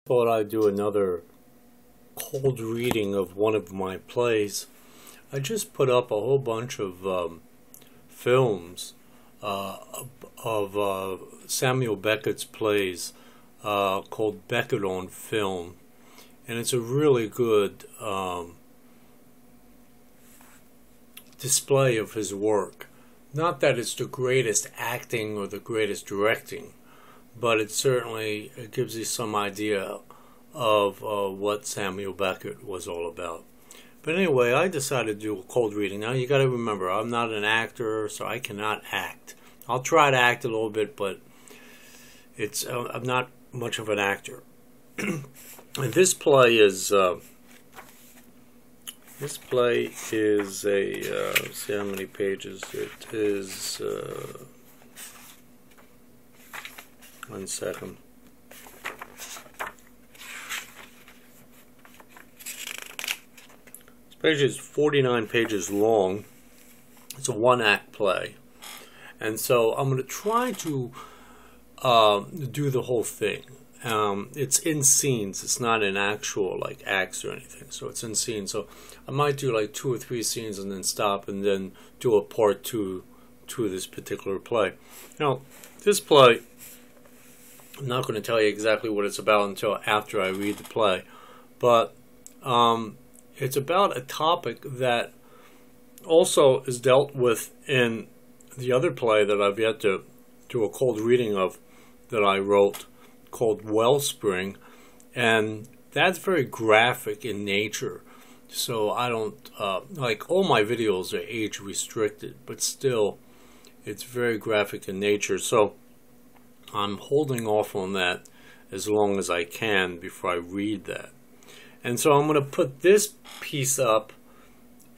Thought I'd do another cold reading of one of my plays. I just put up a whole bunch of films of Samuel Beckett's plays called Beckett on Film, and it's a really good display of his work. Not that it's the greatest acting or the greatest directing, but it certainly gives you some idea of what Samuel Beckett was all about. But anyway, I decided to do a cold reading. Now you got to remember, I'm not an actor, so I cannot act. I'll try to act a little bit, but it's I'm not much of an actor. And this play is a let's see how many pages it is. 1 second. This page is 49 pages long. It's a one-act play, and so I'm going to try to do the whole thing. It's in scenes. It's not in actual like acts or anything. So it's in scenes. So I might do like 2 or 3 scenes and then stop and then do a part two to this particular play. Now, this play, I'm not going to tell you exactly what it's about until after I read the play, but it's about a topic that also is dealt with in the other play that I've yet to do a cold reading of that I wrote, called Wellspring, and that's very graphic in nature. So I don't like, all my videos are age restricted, but still it's very graphic in nature. So I'm holding off on that as long as I can before I read that. And so I'm going to put this piece up,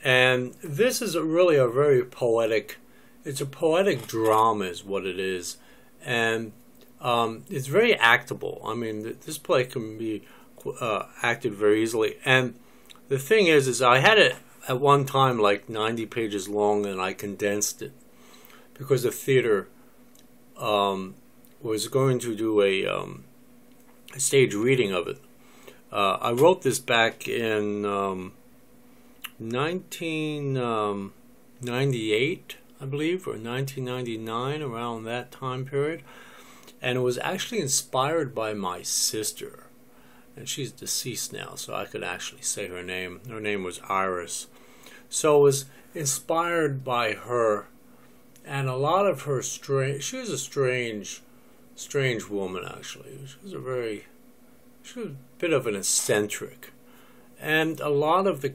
and this is really a very poetic, it's a poetic drama is what it is, and it's very actable. I mean, this play can be acted very easily. And the thing is I had it at one time like 90 pages long, and I condensed it because the theater was going to do a stage reading of it. I wrote this back in 1998, I believe, or 1999, around that time period. And it was actually inspired by my sister. And she's deceased now, so I could actually say her name. Her name was Iris. So it was inspired by her. And a lot of her she was a strange woman, actually. She was a bit of an eccentric. And a lot of the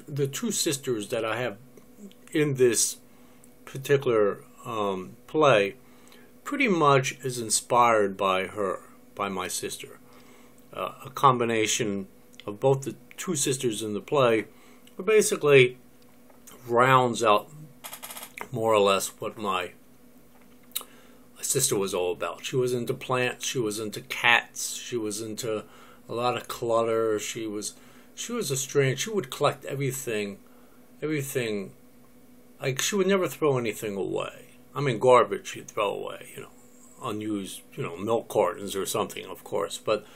the two sisters that I have in this particular play pretty much is inspired by her, by my sister. A combination of both the two sisters in the play basically rounds out more or less what my sister was all about. She was into plants, she was into cats, she was into a lot of clutter, she was a strange, she would collect everything, like she would never throw anything away. I mean, garbage she'd throw away, unused, milk cartons or something, of course. But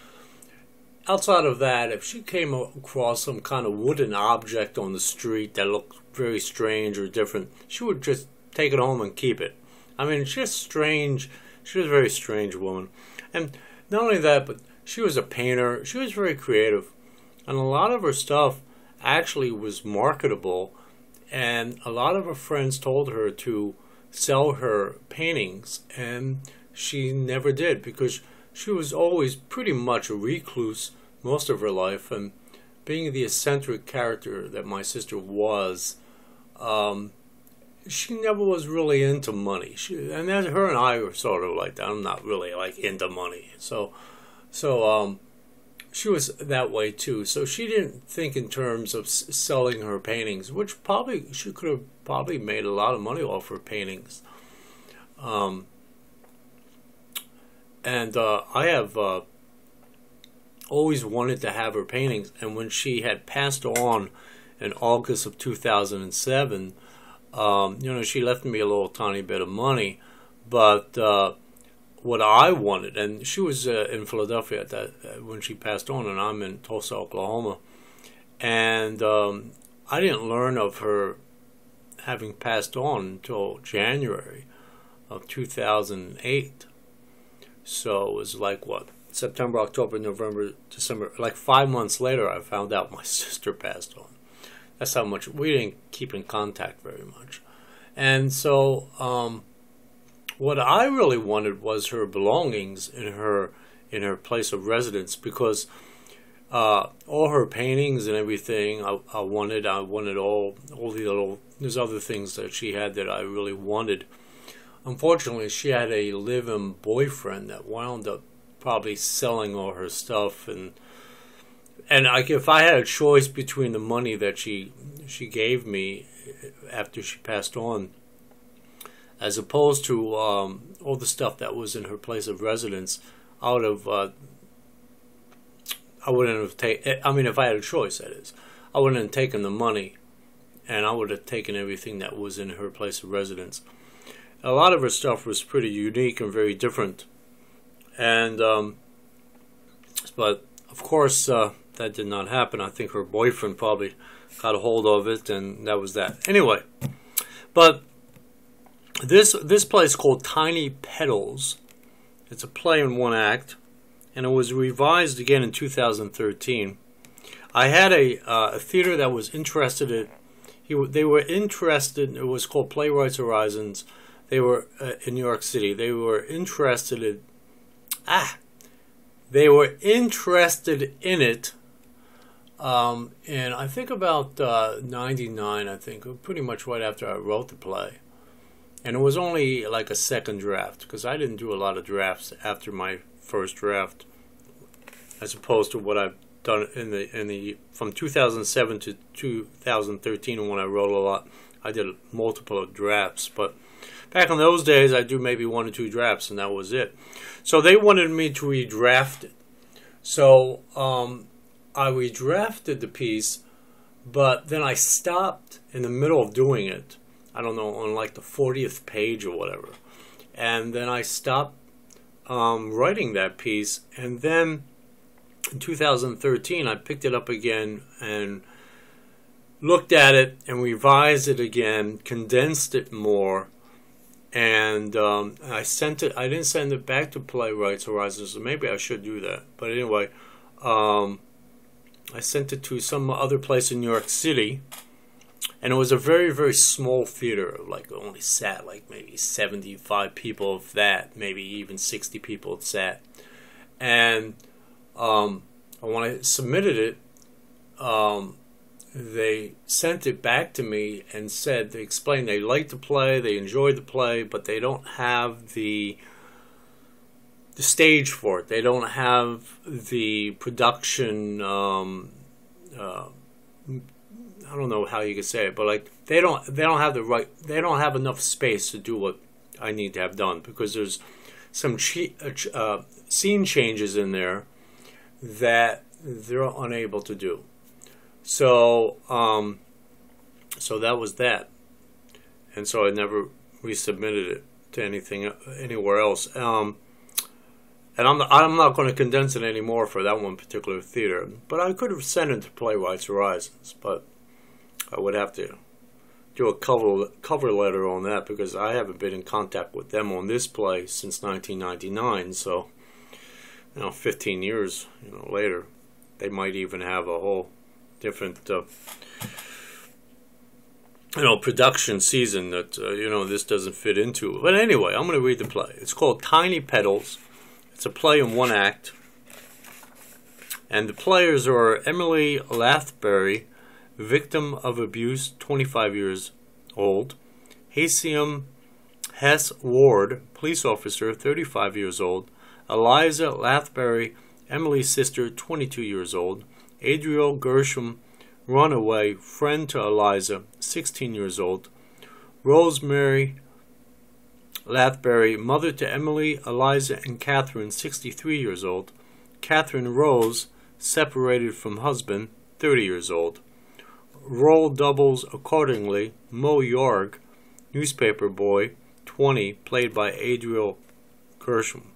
outside of that, if she came across some kind of wooden object on the street that looked very strange or different, she would just take it home and keep it. I mean, just strange. She was a very strange woman. And not only that, but she was a painter. She was very creative. And a lot of her stuff actually was marketable. And a lot of her friends told her to sell her paintings, and she never did, because she was always pretty much a recluse most of her life, and being the eccentric character that my sister was, she never was really into money. And her and I were sort of like that. I'm not really like into money, so she was that way too. So she didn't think in terms of selling her paintings, which probably she could have probably made a lot of money off her paintings. I have always wanted to have her paintings. And when she had passed on in August of 2007, she left me a little tiny bit of money, but what I wanted. And she was in Philadelphia at that when she passed on, and I'm in Tulsa, Oklahoma. And I didn't learn of her having passed on until January of 2008. So it was like, what, September, October, November, December. Like 5 months later, I found out my sister passed on. That's how much we didn't keep in contact very much. And so what I really wanted was her belongings in her place of residence, because all her paintings and everything I wanted all the little, there's other things that she had that I really wanted. Unfortunately, she had a live-in boyfriend that wound up probably selling all her stuff, and if I had a choice between the money that she gave me after she passed on, as opposed to all the stuff that was in her place of residence, I wouldn't have taken. I mean, if I had a choice, that is, I wouldn't have taken the money, and I would have taken everything that was in her place of residence. A lot of her stuff was pretty unique and very different, and but of course that did not happen. I think her boyfriend probably got a hold of it, and that was that. Anyway, but this play is called Tiny Petals. It's a play in one act, and it was revised again in 2013. I had a theater that was interested in. They were interested. It was called Playwrights Horizons. They were in New York City. They were interested in. They were interested in it. And I think about 99. I think pretty much right after I wrote the play. And it was only like a second draft, because I didn't do a lot of drafts after my first draft, as opposed to what I've done in the from 2007 to 2013, and when I wrote a lot, I did multiple drafts. But back in those days, I do maybe 1 or 2 drafts, and that was it. So they wanted me to redraft it. So I redrafted the piece, but then I stopped in the middle of doing it. I don't know, on like the 40th page or whatever. And then I stopped writing that piece. And then in 2013, I picked it up again and looked at it and revised it again, condensed it more. And I sent it. I didn't send it back to Playwrights Horizons, so maybe I should do that. But anyway, I sent it to some other place in New York City. And it was a very, very small theater, like only sat like maybe 75 people, if that, maybe even 60 people sat. And when I submitted it, they sent it back to me and said, they explained they liked the play, they enjoyed the play, but they don't have the stage for it. They don't have the production. I don't know how you could say it, but like they don't have the right. They don't have enough space to do what I need to have done, because there's some scene changes in there that they're unable to do. So so that was that, and so I never resubmitted it to anything anywhere else. And I'm not going to condense it anymore for that one particular theater. But I could have sent it to Playwrights Horizons, but I would have to do a cover letter on that, because I haven't been in contact with them on this play since 1999. So, 15 years later, they might even have a whole different production season that this doesn't fit into. But anyway, I'm going to read the play. It's called Tiny Petals. It's a play in one act, and the players are Emily Lathbury, victim of abuse, 25 years old; Hasium Hess Ward, police officer, 35 years old; Eliza Lathbury, Emily's sister, 22 years old; Adriel Gershom, runaway friend to Eliza, 16 years old; Rosemary Lathbury, mother to Emily, Eliza, and Catherine, 63 years old; Catherine Rose, separated from husband, 30 years old. Role doubles accordingly: Mo York, newspaper boy, 20, played by Adriel Gershom;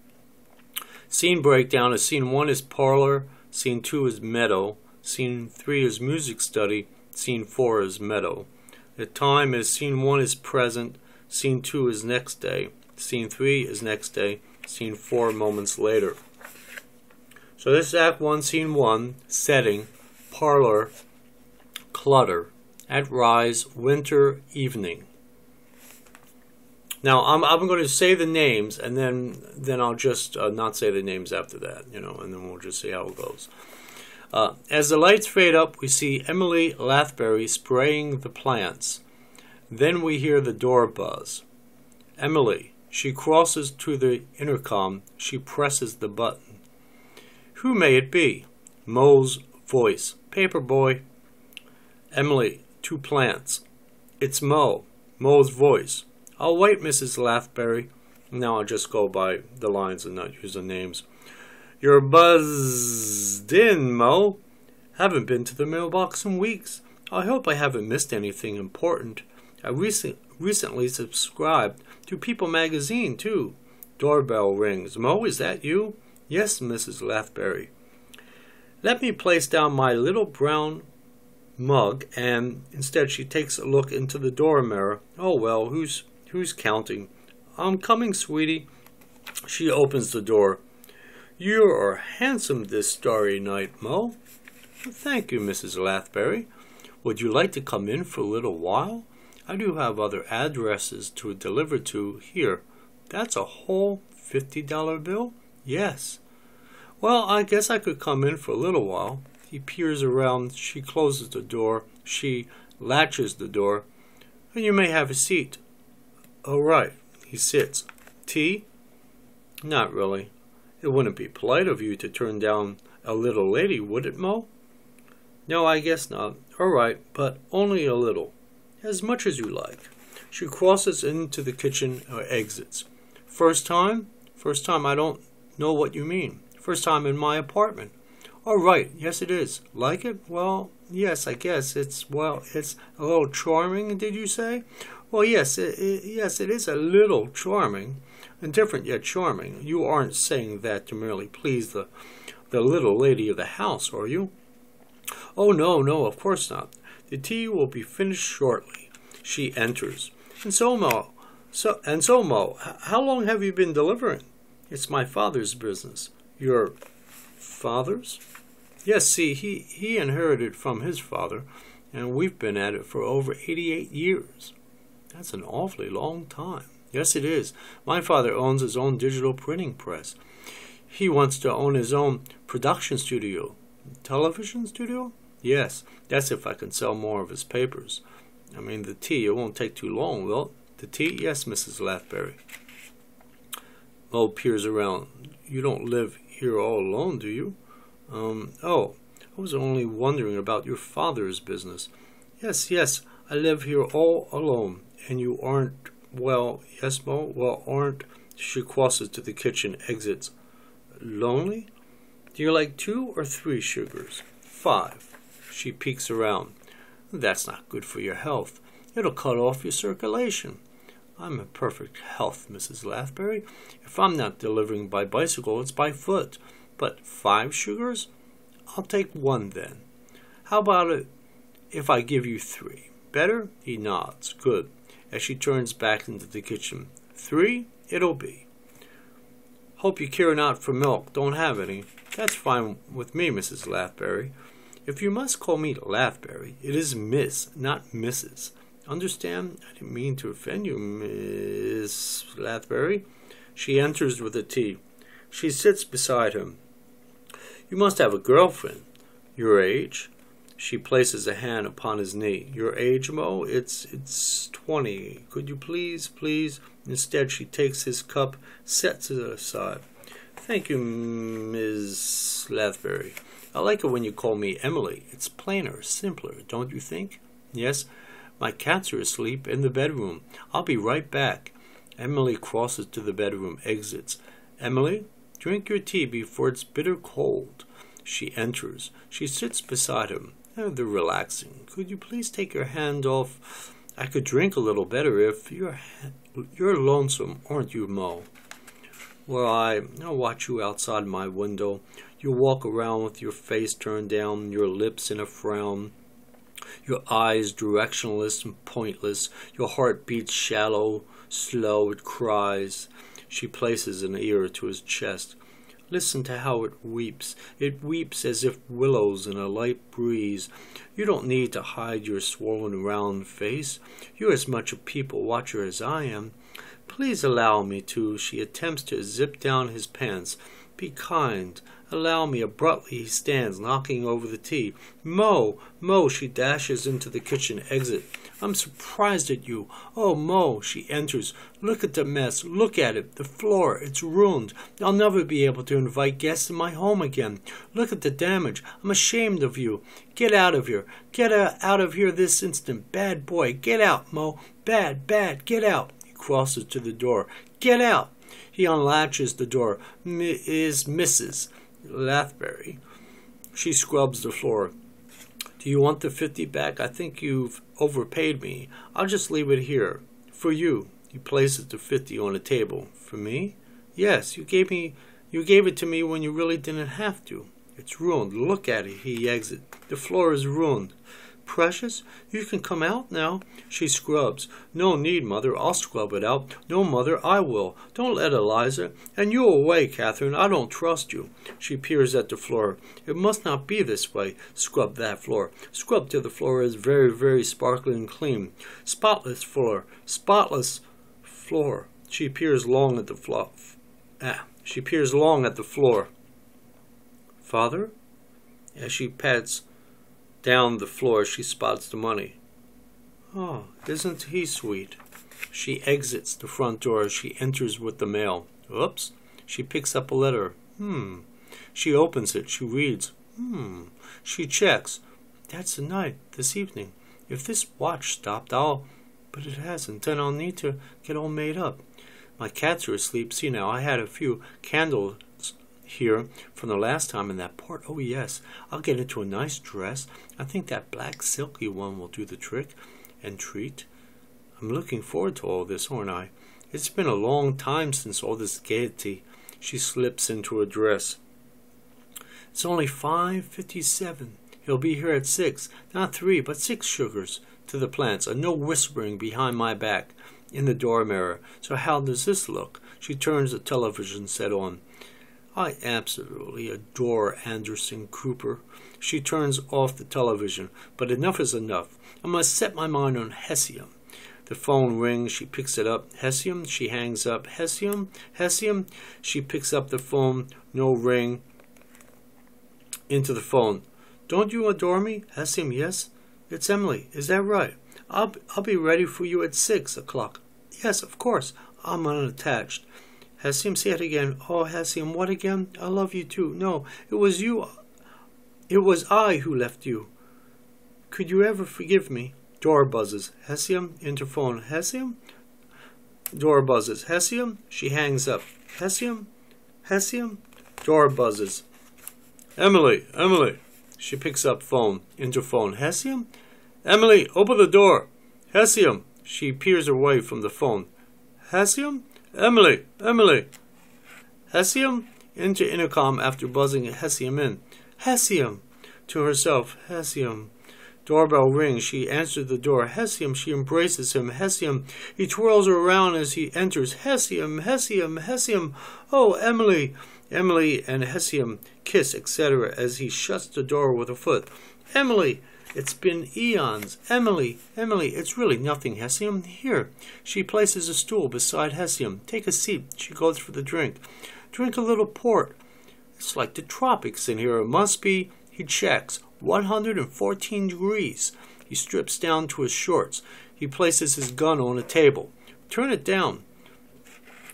Scene breakdown is scene 1 is parlor, scene 2 is meadow, scene 3 is music study, scene 4 is meadow. The time is scene 1 is present, scene 2 is next day, scene 3 is next day, scene 4 moments later. So this is Act 1, Scene 1, setting, parlor, clutter, at rise, winter, evening. Now I'm going to say the names, and then I'll just not say the names after that, and then we'll just see how it goes. As the lights fade up, we see Emily Lathbury spraying the plants. Then we hear the door buzz. Emily. She crosses to the intercom. She presses the button. Who may it be? Mo's voice. Paper boy. Emily. 2 plants. It's Mo. Mo's voice. I'll wait, Mrs. Lathbury. Now I'll just go by the lines and not use the names. You're buzzed in, Mo. Haven't been to the mailbox in weeks. I hope I haven't missed anything important. I recently subscribed to People magazine, too. Doorbell rings. Mo, is that you? Yes, Mrs. Lathbury. Let me place down my little brown mug, and instead she takes a look into the door mirror. Oh, well, who's counting? I'm coming, sweetie. She opens the door. You are handsome this starry night, Mo. Thank you, Mrs. Lathbury. Would you like to come in for a little while? I do have other addresses to deliver to here. That's a whole $50 bill? Yes. Well, I guess I could come in for a little while. He peers around. She closes the door. She latches the door. And you may have a seat. Oh, right. He sits. Tea? Not really. It wouldn't be polite of you to turn down a little lady, would it, Mo? No, I guess not. All right, but only a little. As much as you like. She crosses into the kitchen or exits. First time? First time, I don't know what you mean. First time in my apartment. Oh, right. Yes, it is. Like it? Well, yes, I guess. It's a little charming, did you say? Well, yes, it is a little charming. Indifferent yet charming. You aren't saying that to merely please the little lady of the house, are you? Oh, no, of course not. The tea will be finished shortly. She enters. And so, Mo, how long have you been delivering? It's my father's business. Your father's? Yes, see, he inherited from his father, and we've been at it for over 88 years. That's an awfully long time. Yes, it is. My father owns his own digital printing press. He wants to own his own production studio. Television studio? Yes, that's if I can sell more of his papers. I mean, the tea, it won't take too long, will it? The tea? Yes, Mrs. Lathbury. Mo peers around. You don't live here all alone, do you? Oh, I was only wondering about your father's business. Yes, I live here all alone. And you aren't, well, yes, Mo, well, aren't, she crosses to the kitchen, exits. Lonely? Do you like 2 or 3 sugars? 5. She peeks around. That's not good for your health. It'll cut off your circulation. I'm in perfect health, Mrs. Lathbury. If I'm not delivering by bicycle, it's by foot. But 5 sugars? I'll take 1 then. How about it if I give you 3? Better? He nods. Good. As she turns back into the kitchen. 3? It'll be. Hope you care not for milk. Don't have any. That's fine with me, Mrs. Lathbury. If you must call me Lathbury, it is Miss, not Mrs. Understand? I didn't mean to offend you, Miss Lathbury. She enters with the tea. She sits beside him. You must have a girlfriend. Your age? She places a hand upon his knee. Your age, Mo? It's 20. Could you please? Instead, she takes his cup, sets it aside. Thank you, Miss Lathbury. I like it when you call me Emily. It's plainer, simpler, don't you think? Yes. My cats are asleep in the bedroom. I'll be right back. Emily crosses to the bedroom, exits. Emily, drink your tea before it's bitter cold. She enters. She sits beside him. They're relaxing. Could you please take your hand off? I could drink a little better if you're lonesome, aren't you, Mo? where I'll watch you outside my window. You walk around with your face turned down, your lips in a frown, your eyes directionless and pointless, your heart beats shallow, slow, it cries. She places an ear to his chest. Listen to how it weeps. It weeps as if willows in a light breeze. You don't need to hide your swollen round face. You're as much a people watcher as I am. Please allow me to. She attempts to zip down his pants. Be kind. Allow me. Abruptly he stands, knocking over the tea. Mo! Mo! She dashes into the kitchen exit. I'm surprised at you. Oh, Mo! She enters. Look at the mess. Look at it. The floor. It's ruined. I'll never be able to invite guests in my home again. Look at the damage. I'm ashamed of you. Get out of here. Get out of here this instant. Bad boy. Get out, Mo. Bad, bad. Get out. He crosses to the door. Get out. He unlatches the door. Is Mrs. Lathbury. She scrubs the floor. Do you want the 50 back? I think you've overpaid me. I'll just leave it here. For you. He places the 50 on the table. For me? Yes, you gave it to me when you really didn't have to. It's ruined. Look at it. He exits. The floor is ruined. Precious, you can come out now. She scrubs. No need, Mother. I'll scrub it out. No, Mother, I will. Don't let Eliza. And you away, Catherine. I don't trust you. She peers at the floor. It must not be this way. Scrub that floor. Scrub till the floor is very, very sparkling clean. Spotless floor. Spotless floor. She peers long at the floor. She peers long at the floor. Father? As she pats down the floor, she spots the money. Oh, isn't he sweet? She exits the front door. She enters with the mail. Oops. She picks up a letter. She opens it. She reads. She checks. That's the night, this evening. If this watch stopped, but it hasn't. Then I'll need to get all made up. My cats are asleep. See now, I had a few candles here from the last time in that port. Oh yes, I'll get into a nice dress. I think that black silky one will do the trick and treat. I'm looking forward to all this, aren't I? It's been a long time since all this gaiety. She slips into a dress. It's only 5:57. He'll be here at 6. Not 3, but 6 sugars to the plants, and no whispering behind my back in the door mirror. So how does this look? She turns the television set on. I absolutely adore Anderson Cooper. She turns off the television, but enough is enough. I must set my mind on Hessium. The phone rings. She picks it up. Hessium. She hangs up. Hessium. Hessium. She picks up the phone. No ring. Into the phone. Don't you adore me? Hessium. Yes. It's Emily. Is that right? I'll be ready for you at 6 o'clock. Yes, of course. I'm unattached. Hessium, say it again. Oh, Hessium, what again? I love you too. No, it was you. It was I who left you. Could you ever forgive me? Door buzzes. Hessium, interphone. Hessium? Door buzzes. Hessium? She hangs up. Hessium? Hessium? Door buzzes. Emily, Emily. She picks up phone. Interphone. Hessium? Emily, open the door. Hessium. She peers away from the phone. Hessium? Emily, Emily. Hessium? Into intercom after buzzing Hessium in. Hessium. To herself. Hessium. Doorbell rings. She answers the door. Hessium. She embraces him. Hessium. He twirls her around as he enters. Hessium, Hessium, Hessium. Oh, Emily. Emily and Hessium kiss, etc. as he shuts the door with a foot. Emily. It's been eons. Emily, Emily, it's really nothing, Hessium. Here. She places a stool beside Hessium. Take a seat. She goes for the drink. Drink a little port. It's like the tropics in here. It must be. He checks. 114 degrees. He strips down to his shorts. He places his gun on a table. Turn it down.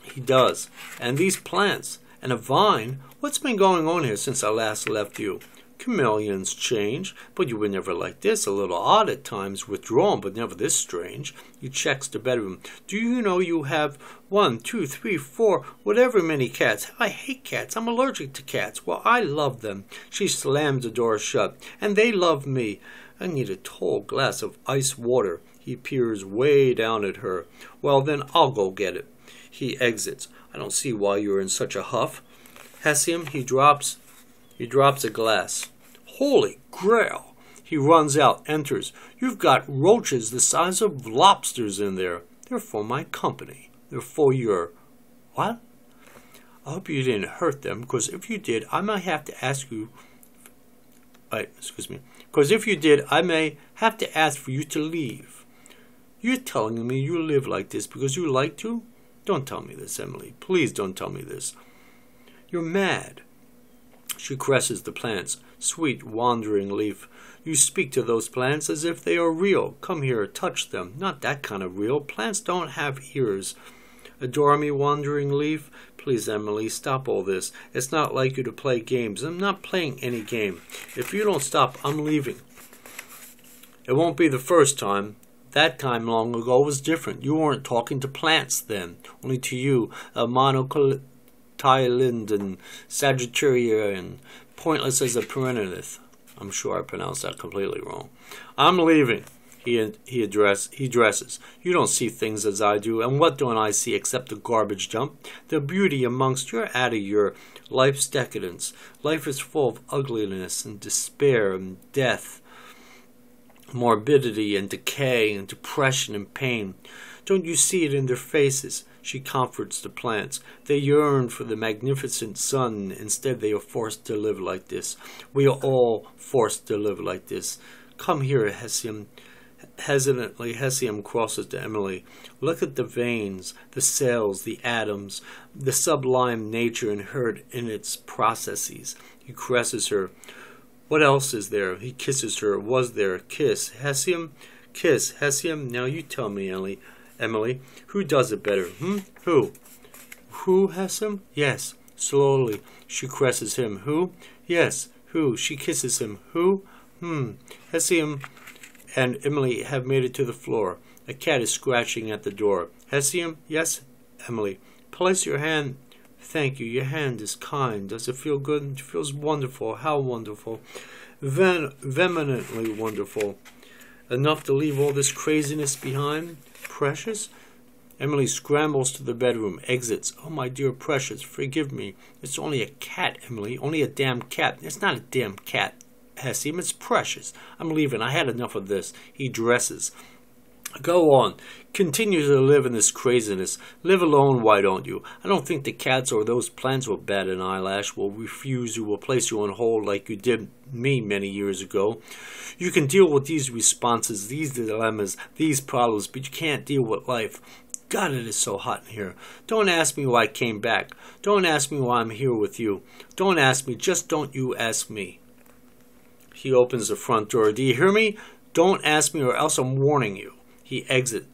He does. And these plants. And a vine. What's been going on here since I last left you? Chameleons change, but you were never like this. A little odd at times, withdrawn, but never this strange. He checks the bedroom. Do you know you have 1, 2, 3, 4, whatever many cats? I hate cats. I'm allergic to cats. Well, I love them. She slams the door shut. And they love me. I need a tall glass of ice water. He peers way down at her. Well, then I'll go get it. He exits. I don't see why you're in such a huff. Hessium, he drops a glass. Holy grail! He runs out, enters. You've got roaches the size of lobsters in there. They're for my company. They're for your... What? I hope you didn't hurt them, because if you did, I might have to ask you... excuse me. Because if you did, I may have to ask for you to leave. You're telling me you live like this because you like to? Don't tell me this, Emily. Please don't tell me this. You're mad. She caresses the plants. Sweet, wandering leaf. You speak to those plants as if they are real. Come here, touch them. Not that kind of real. Plants don't have ears. Adore me, wandering leaf? Please, Emily, stop all this. It's not like you to play games. I'm not playing any game. If you don't stop, I'm leaving. It won't be the first time. That time long ago was different. You weren't talking to plants then. Only to you, a monocotyledon, and Sagittaria, and pointless as a perennialith. I'm sure I pronounced that completely wrong. I'm leaving. He dresses. You don't see things as I do, and what don't I see except the garbage dump? The beauty amongst you're out of your life's decadence. Life is full of ugliness and despair and death, morbidity and decay and depression and pain. Don't you see it in their faces? She comforts the plants. They yearn for the magnificent sun. Instead, they are forced to live like this. We are all forced to live like this. Come here, Hessium. Hesitantly, Hessium crosses to Emily. Look at the veins, the cells, the atoms, the sublime nature inherent in its processes. He caresses her. What else is there? He kisses her. Was there? Kiss. Hessium? Kiss. Hessium? Now you tell me, Emily. Who does it better? Who? Who, Hessium? Yes. Slowly, she caresses him. Who? Yes. Who? She kisses him. Who? Hessium and Emily have made it to the floor. A cat is scratching at the door. Hessium? Yes, Emily. Place your hand. Thank you. Your hand is kind. Does it feel good? It feels wonderful. How wonderful. Vehemently wonderful. Enough to leave all this craziness behind? Precious? Emily scrambles to the bedroom, exits. Oh, my dear Precious, forgive me. It's only a cat, Emily. Only a damn cat. It's not a damn cat, Hessium. It's Precious. I'm leaving. I had enough of this. He dresses. Go on. Continue to live in this craziness. Live alone, why don't you? I don't think the cats or those plants with bat and eyelash will refuse you, will place you on hold like you did me many years ago. You can deal with these responses, these dilemmas, these problems, but you can't deal with life. God, it is so hot in here. Don't ask me why I came back. Don't ask me why I'm here with you. Don't ask me. Just don't you ask me. He opens the front door. Do you hear me? Don't ask me or else I'm warning you. He exits.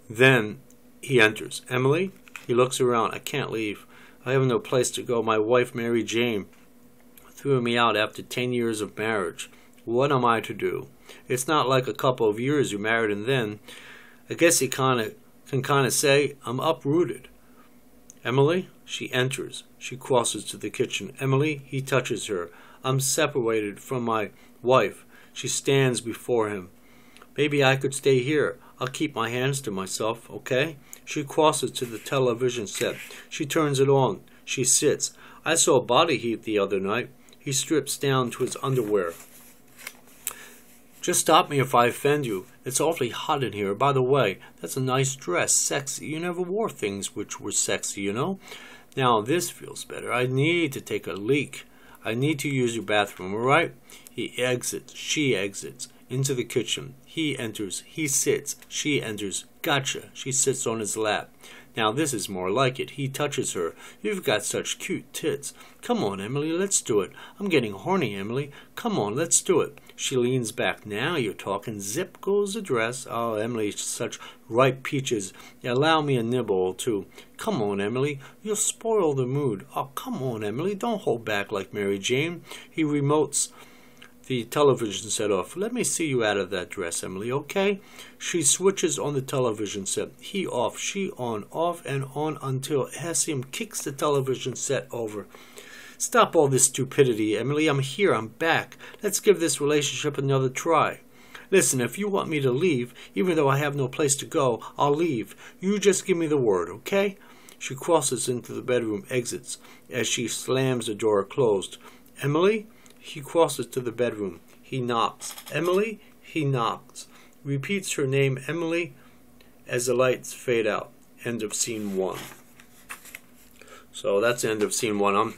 Then he enters. Emily? He looks around. I can't leave. I have no place to go. My wife, Mary Jane, threw me out after 10 years of marriage. What am I to do? It's not like a couple of years you married and then. I guess he can kind of say I'm uprooted. Emily? She enters. She crosses to the kitchen. Emily? He touches her. I'm separated from my wife. She stands before him. Maybe I could stay here. I'll keep my hands to myself, okay? She crosses to the television set. She turns it on. She sits. I saw Body Heat the other night. He strips down to his underwear. Just stop me if I offend you. It's awfully hot in here. By the way, that's a nice dress. Sexy. You never wore things which were sexy, you know? Now this feels better. I need to take a leak. I need to use your bathroom, all right? He exits. She exits. Into the kitchen. He enters. He sits. She enters. Gotcha. She sits on his lap. Now this is more like it. He touches her. You've got such cute tits. Come on, Emily, let's do it. I'm getting horny, Emily. Come on, let's do it. She leans back. Now you're talking. Zip goes the dress. Oh, Emily, such ripe peaches. Allow me a nibble or two. Come on, Emily. You'll spoil the mood. Oh, come on, Emily. Don't hold back like Mary Jane. He remotes the television set off. Let me see you out of that dress, Emily, okay? She switches on the television set. He off, she on, off and on until Hessium kicks the television set over. Stop all this stupidity, Emily. I'm here. I'm back. Let's give this relationship another try. Listen, if you want me to leave, even though I have no place to go, I'll leave. You just give me the word, okay? She crosses into the bedroom, exits. As she slams the door closed. Emily? He crosses to the bedroom. He knocks. Emily? He knocks. Repeats her name, Emily, as the lights fade out. End of scene 1. So that's the end of scene 1. I'm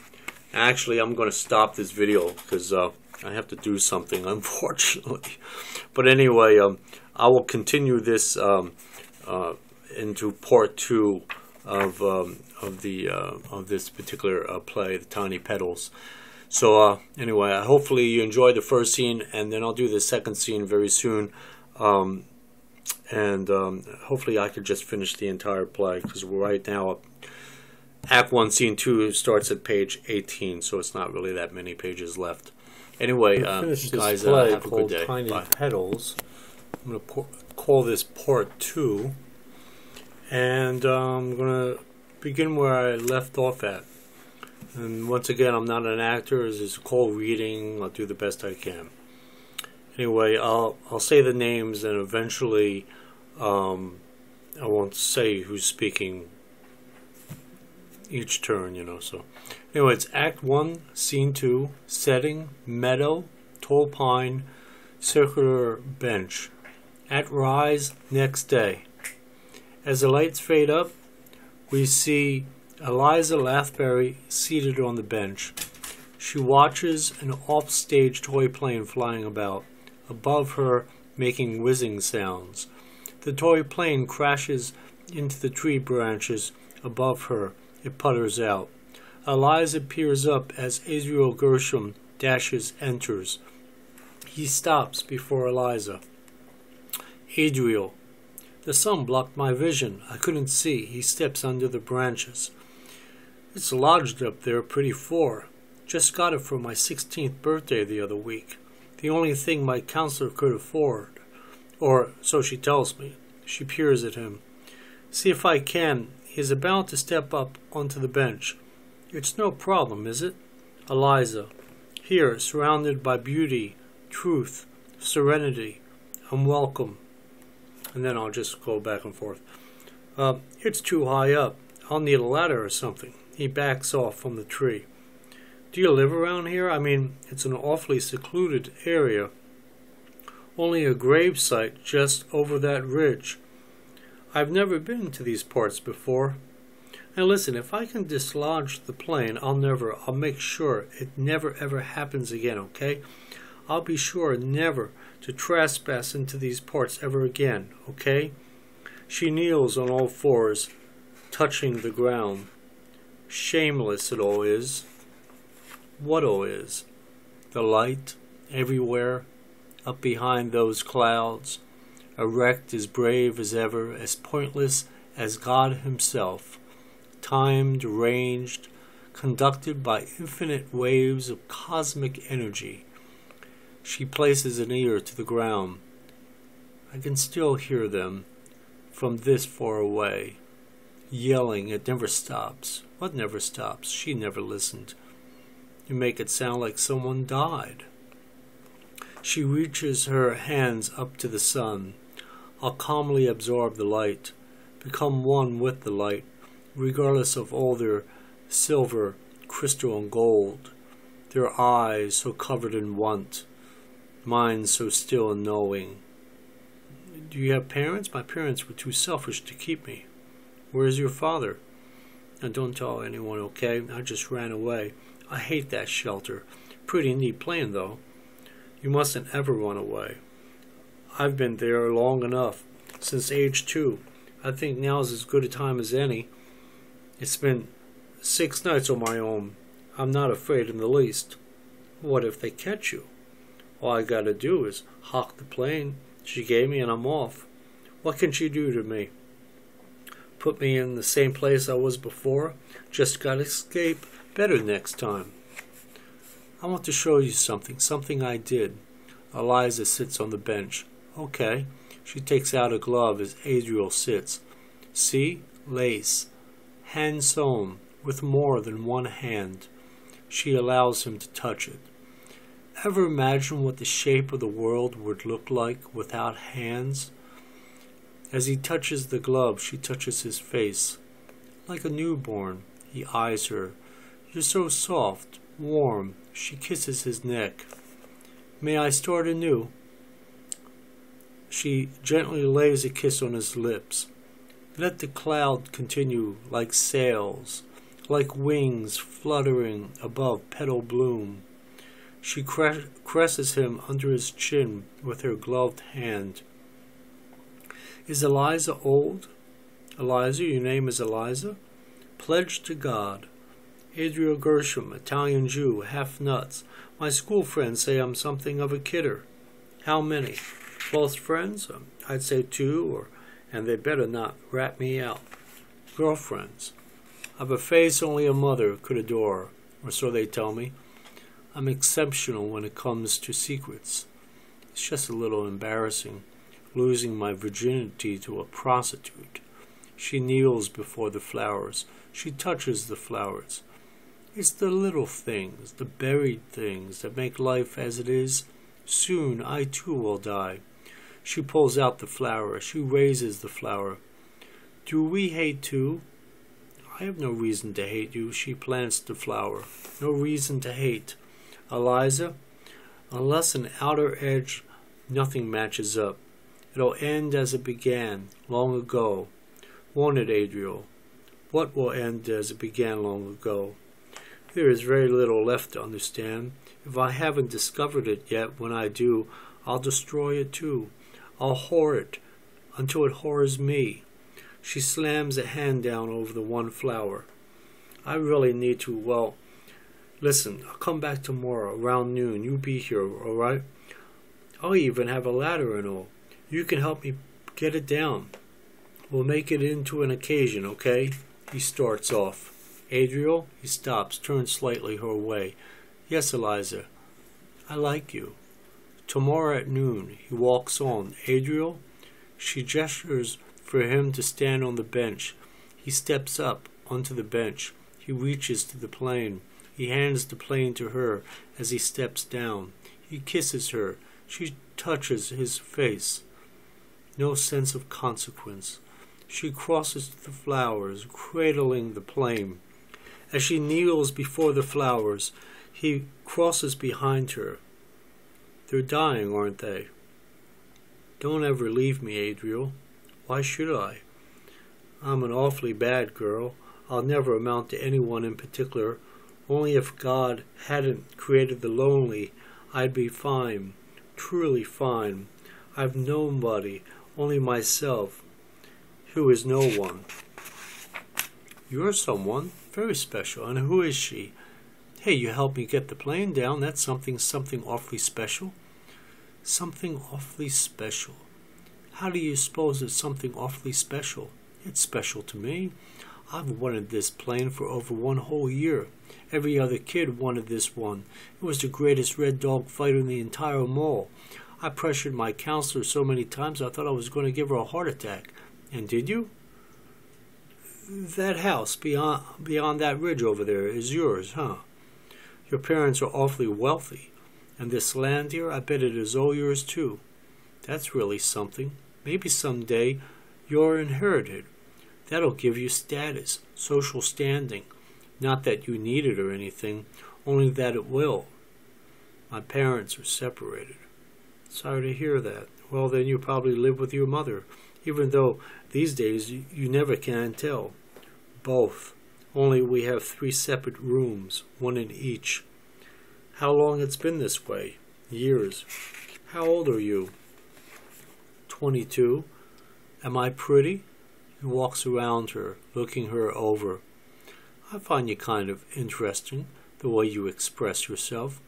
going to stop this video because I have to do something, unfortunately. But anyway, I will continue this into part 2 of this particular play, The Tiny Petals. So anyway, hopefully you enjoyed the first scene, and then I'll do the second scene very soon. Hopefully I could just finish the entire play, because right now Act 1, Scene 2 starts at page 18, so it's not really that many pages left. Anyway, finish guys, this play have a good day. Tiny Bye. Petals. I'm going to call this part 2, and I'm going to begin where I left off at. And once again, I'm not an actor. This is a cold reading. I'll do the best I can. Anyway, I'll say the names, and eventually I won't say who's speaking each turn, So anyway, it's Act 1, Scene 2, setting, meadow, tall pine, circular bench. At rise, next day. As the lights fade up, we see Eliza Lathbury seated on the bench. She watches an off-stage toy plane flying about, above her making whizzing sounds. The toy plane crashes into the tree branches above her. It putters out. Eliza peers up as Israel Gershom enters. He stops before Eliza. Adriel. The sun blocked my vision. I couldn't see. He steps under the branches. It's lodged up there pretty far. Just got it for my 16th birthday the other week. The only thing my counselor could afford. Or so she tells me. She peers at him. See if I can. He's about to step up onto the bench. It's no problem, is it? Eliza. Here, surrounded by beauty, truth, serenity. I'm welcome. And then I'll just go back and forth. It's too high up. I'll need a ladder or something. He backs off from the tree. Do you live around here? I mean, it's an awfully secluded area. Only a grave site just over that ridge. I've never been to these parts before. Now listen, if I can dislodge the plane, I'll make sure it never ever happens again, okay? I'll be sure never to trespass into these parts ever again, okay? She kneels on all fours, touching the ground. Shameless it all is. What all is? The light everywhere, up behind those clouds, erect, as brave as ever, as pointless as God himself, timed, arranged, conducted by infinite waves of cosmic energy. She places an ear to the ground. I can still hear them from this far away, yelling. It never stops. What never stops? She never listened. You make it sound like someone died. She reaches her hands up to the sun. I'll calmly absorb the light, become one with the light, regardless of all their silver, crystal, and gold, their eyes so covered in want, mine so still and knowing. Do you have parents? My parents were too selfish to keep me. Where's your father? And don't tell anyone, okay? I just ran away. I hate that shelter. Pretty neat plane, though. You mustn't ever run away. I've been there long enough, since age 2. I think now's as good a time as any. It's been 6 nights on my own. I'm not afraid in the least. What if they catch you? All I gotta do is hawk the plane she gave me and I'm off. What can she do to me? Put me in the same place I was before? Just gotta escape better next time. I want to show you something I did. Eliza sits on the bench. Okay. She takes out a glove as Adriel sits. See? Lace. Hand sewn, with more than one hand. She allows him to touch it. Ever imagine what the shape of the world would look like without hands? As he touches the glove, she touches his face. Like a newborn, he eyes her. You're so soft, warm. She kisses his neck. May I start anew? She gently lays a kiss on his lips. Let the cloud continue like sails, like wings fluttering above petal bloom. She caresses him under his chin with her gloved hand. Is Eliza old? Eliza, your name is Eliza? Pledged to God. Adriel Gershom, Italian Jew, half nuts. My school friends say I'm something of a kidder. How many? Close friends? I'd say 2, and they better not rat me out. Girlfriends. I've a face only a mother could adore, or so they tell me. I'm exceptional when it comes to secrets. It's just a little embarrassing, losing my virginity to a prostitute. She kneels before the flowers. She touches the flowers. It's the little things, the buried things, that make life as it is. Soon I too will die. She pulls out the flower. She raises the flower. Do we hate too? I have no reason to hate you. She plants the flower. No reason to hate. Eliza, unless an outer edge, nothing matches up. It'll end as it began, long ago. Won't it, Adriel? What will end as it began long ago? There is very little left to understand. If I haven't discovered it yet, when I do, I'll destroy it too. I'll whore it until it whores me. She slams a hand down over the one flower. I really need to, well, listen, I'll come back tomorrow around noon. You be here, all right? I'll even have a ladder and all. You can help me get it down. We'll make it into an occasion, okay? He starts off. Adriel, he stops, turns slightly her way. Yes, Eliza, I like you. Tomorrow at noon, he walks on. Adriel, she gestures for him to stand on the bench. He steps up onto the bench. He reaches to the plane. He hands the plane to her as he steps down. He kisses her. She touches his face. No sense of consequence. She crosses to the flowers, cradling the plane. As she kneels before the flowers, he crosses behind her. They're dying, aren't they? Don't ever leave me, Adriel. Why should I? I'm an awfully bad girl. I'll never amount to anyone in particular. Only if God hadn't created the lonely, I'd be fine, truly fine. I've nobody, only myself, who is no one. You're someone very special. And who is she? Hey, you helped me get the plane down. That's something awfully special. Something awfully special. How do you suppose it's something awfully special? It's special to me. I've wanted this plane for over 1 whole year. Every other kid wanted this one. It was the greatest red dog fight in the entire mall. I pressured my counselor so many times I thought I was going to give her a heart attack. And did you? That house beyond that ridge over there is yours, huh? Your parents are awfully wealthy. And this land here, I bet it is all yours too. That's really something. Maybe someday you'll inherit it. That'll give you status, social standing. Not that you need it or anything, only that it will. My parents are separated. Sorry to hear that. Well, then you probably live with your mother, even though these days you never can tell. Both. Only we have 3 separate rooms, 1 in each. How long it's been this way? Years. How old are you? 22. Am I pretty? He walks around her, looking her over. I find you kind of interesting, the way you express yourself.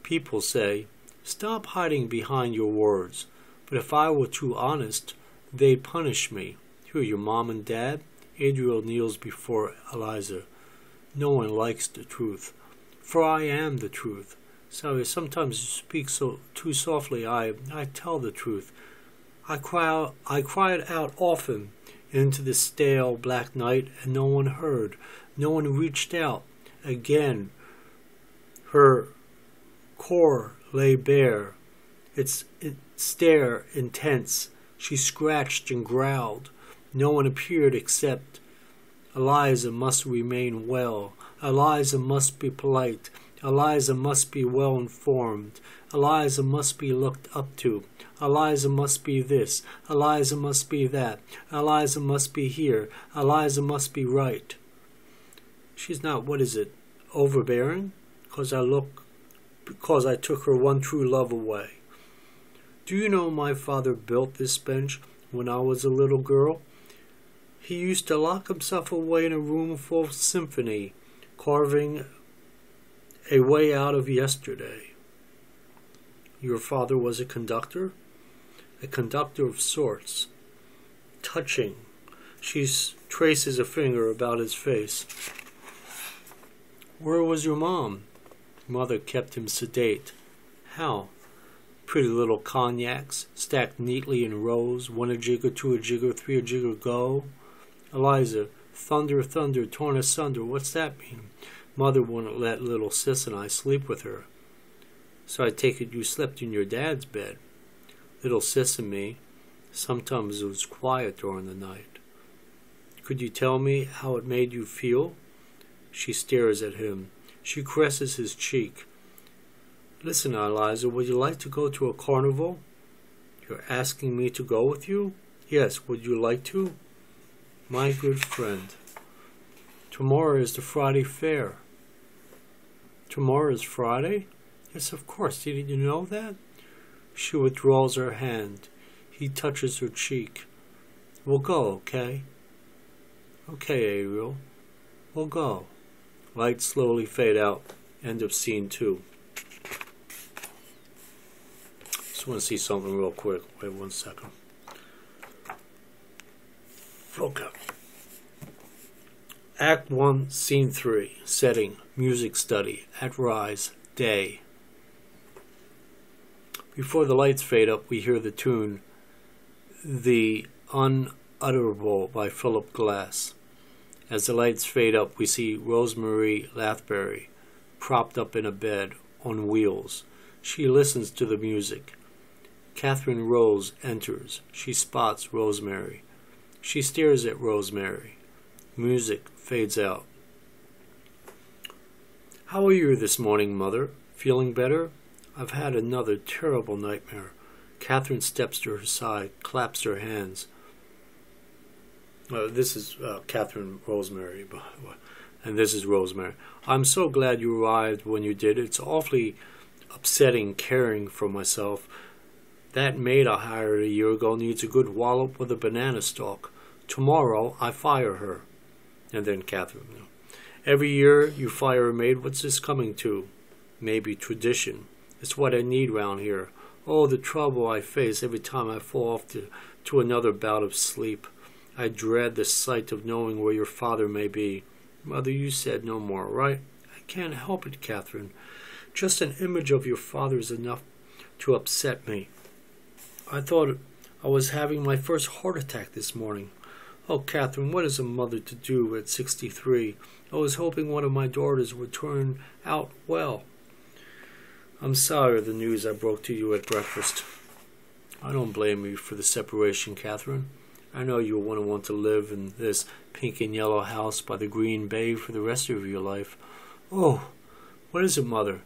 People say, stop hiding behind your words. But if I were too honest, they'd punish me. Who, your mom and dad? Adriel kneels before Eliza. No one likes the truth. For I am the truth. Sorry, sometimes you speak so too softly. I tell the truth. I cried out often into the stale black night, and no one heard. No one reached out. Again, her core lay bare, its stare intense. She scratched and growled. No one appeared except Eliza must remain well. Eliza must be polite. Eliza must be well informed. Eliza must be looked up to. Eliza must be this. Eliza must be that. Eliza must be here. Eliza must be right. She's not, what is it, overbearing? Because I took her one true love away. Do you know my father built this bench when I was a little girl? He used to lock himself away in a room full of symphony, carving a way out of yesterday. Your father was a conductor? A conductor of sorts. Touching. She traces a finger about his face. Where was your mom? Mother kept him sedate. How? Pretty little cognacs, stacked neatly in rows, 1 a jigger, 2 a jigger, 3 a jigger, go. Eliza, thunder, thunder, torn asunder, what's that mean? Mother wouldn't let little sis and I sleep with her. So I take it you slept in your dad's bed. Little sis and me, sometimes it was quiet during the night. Could you tell me how it made you feel? She stares at him. She caresses his cheek. Listen, Eliza, would you like to go to a carnival? You're asking me to go with you? Yes, would you like to? My good friend. Tomorrow is the Friday fair. Tomorrow is Friday? Yes, of course. Didn't you know that? She withdraws her hand. He touches her cheek. We'll go, okay? Okay, Ariel. We'll go. Lights slowly fade out. End of scene 2. Just want to see something real quick. Wait 1 second. Okay. Act 1, Scene 3. Setting, music study. At Rise, day. Before the lights fade up, we hear the tune, The Unutterable by Philip Glass. As the lights fade up, we see Rosemary Lathbury, propped up in a bed, on wheels. She listens to the music. Catherine Rose enters. She spots Rosemary. She stares at Rosemary. Music fades out. How are you this morning, Mother? Feeling better? I've had another terrible nightmare. Catherine steps to her side, claps her hands. This is Catherine Rosemary, and this is Rosemary. I'm so glad you arrived when you did. It's awfully upsetting caring for myself. That maid I hired a year ago needs a good wallop with a banana stalk. Tomorrow I fire her. And then Catherine. Every year you fire a maid. What's this coming to? Maybe tradition. It's what I need round here. Oh, the trouble I face every time I fall off to another bout of sleep. I dread the sight of knowing where your father may be. Mother, you said no more, right? I can't help it, Catherine. Just an image of your father is enough to upset me. I thought I was having my first heart attack this morning. Oh, Catherine, what is a mother to do at 63? I was hoping one of my daughters would turn out well. I'm sorry of the news I broke to you at breakfast. I don't blame you for the separation, Catherine. I know you'll want to live in this pink and yellow house by the green bay for the rest of your life. Oh, what is it, Mother?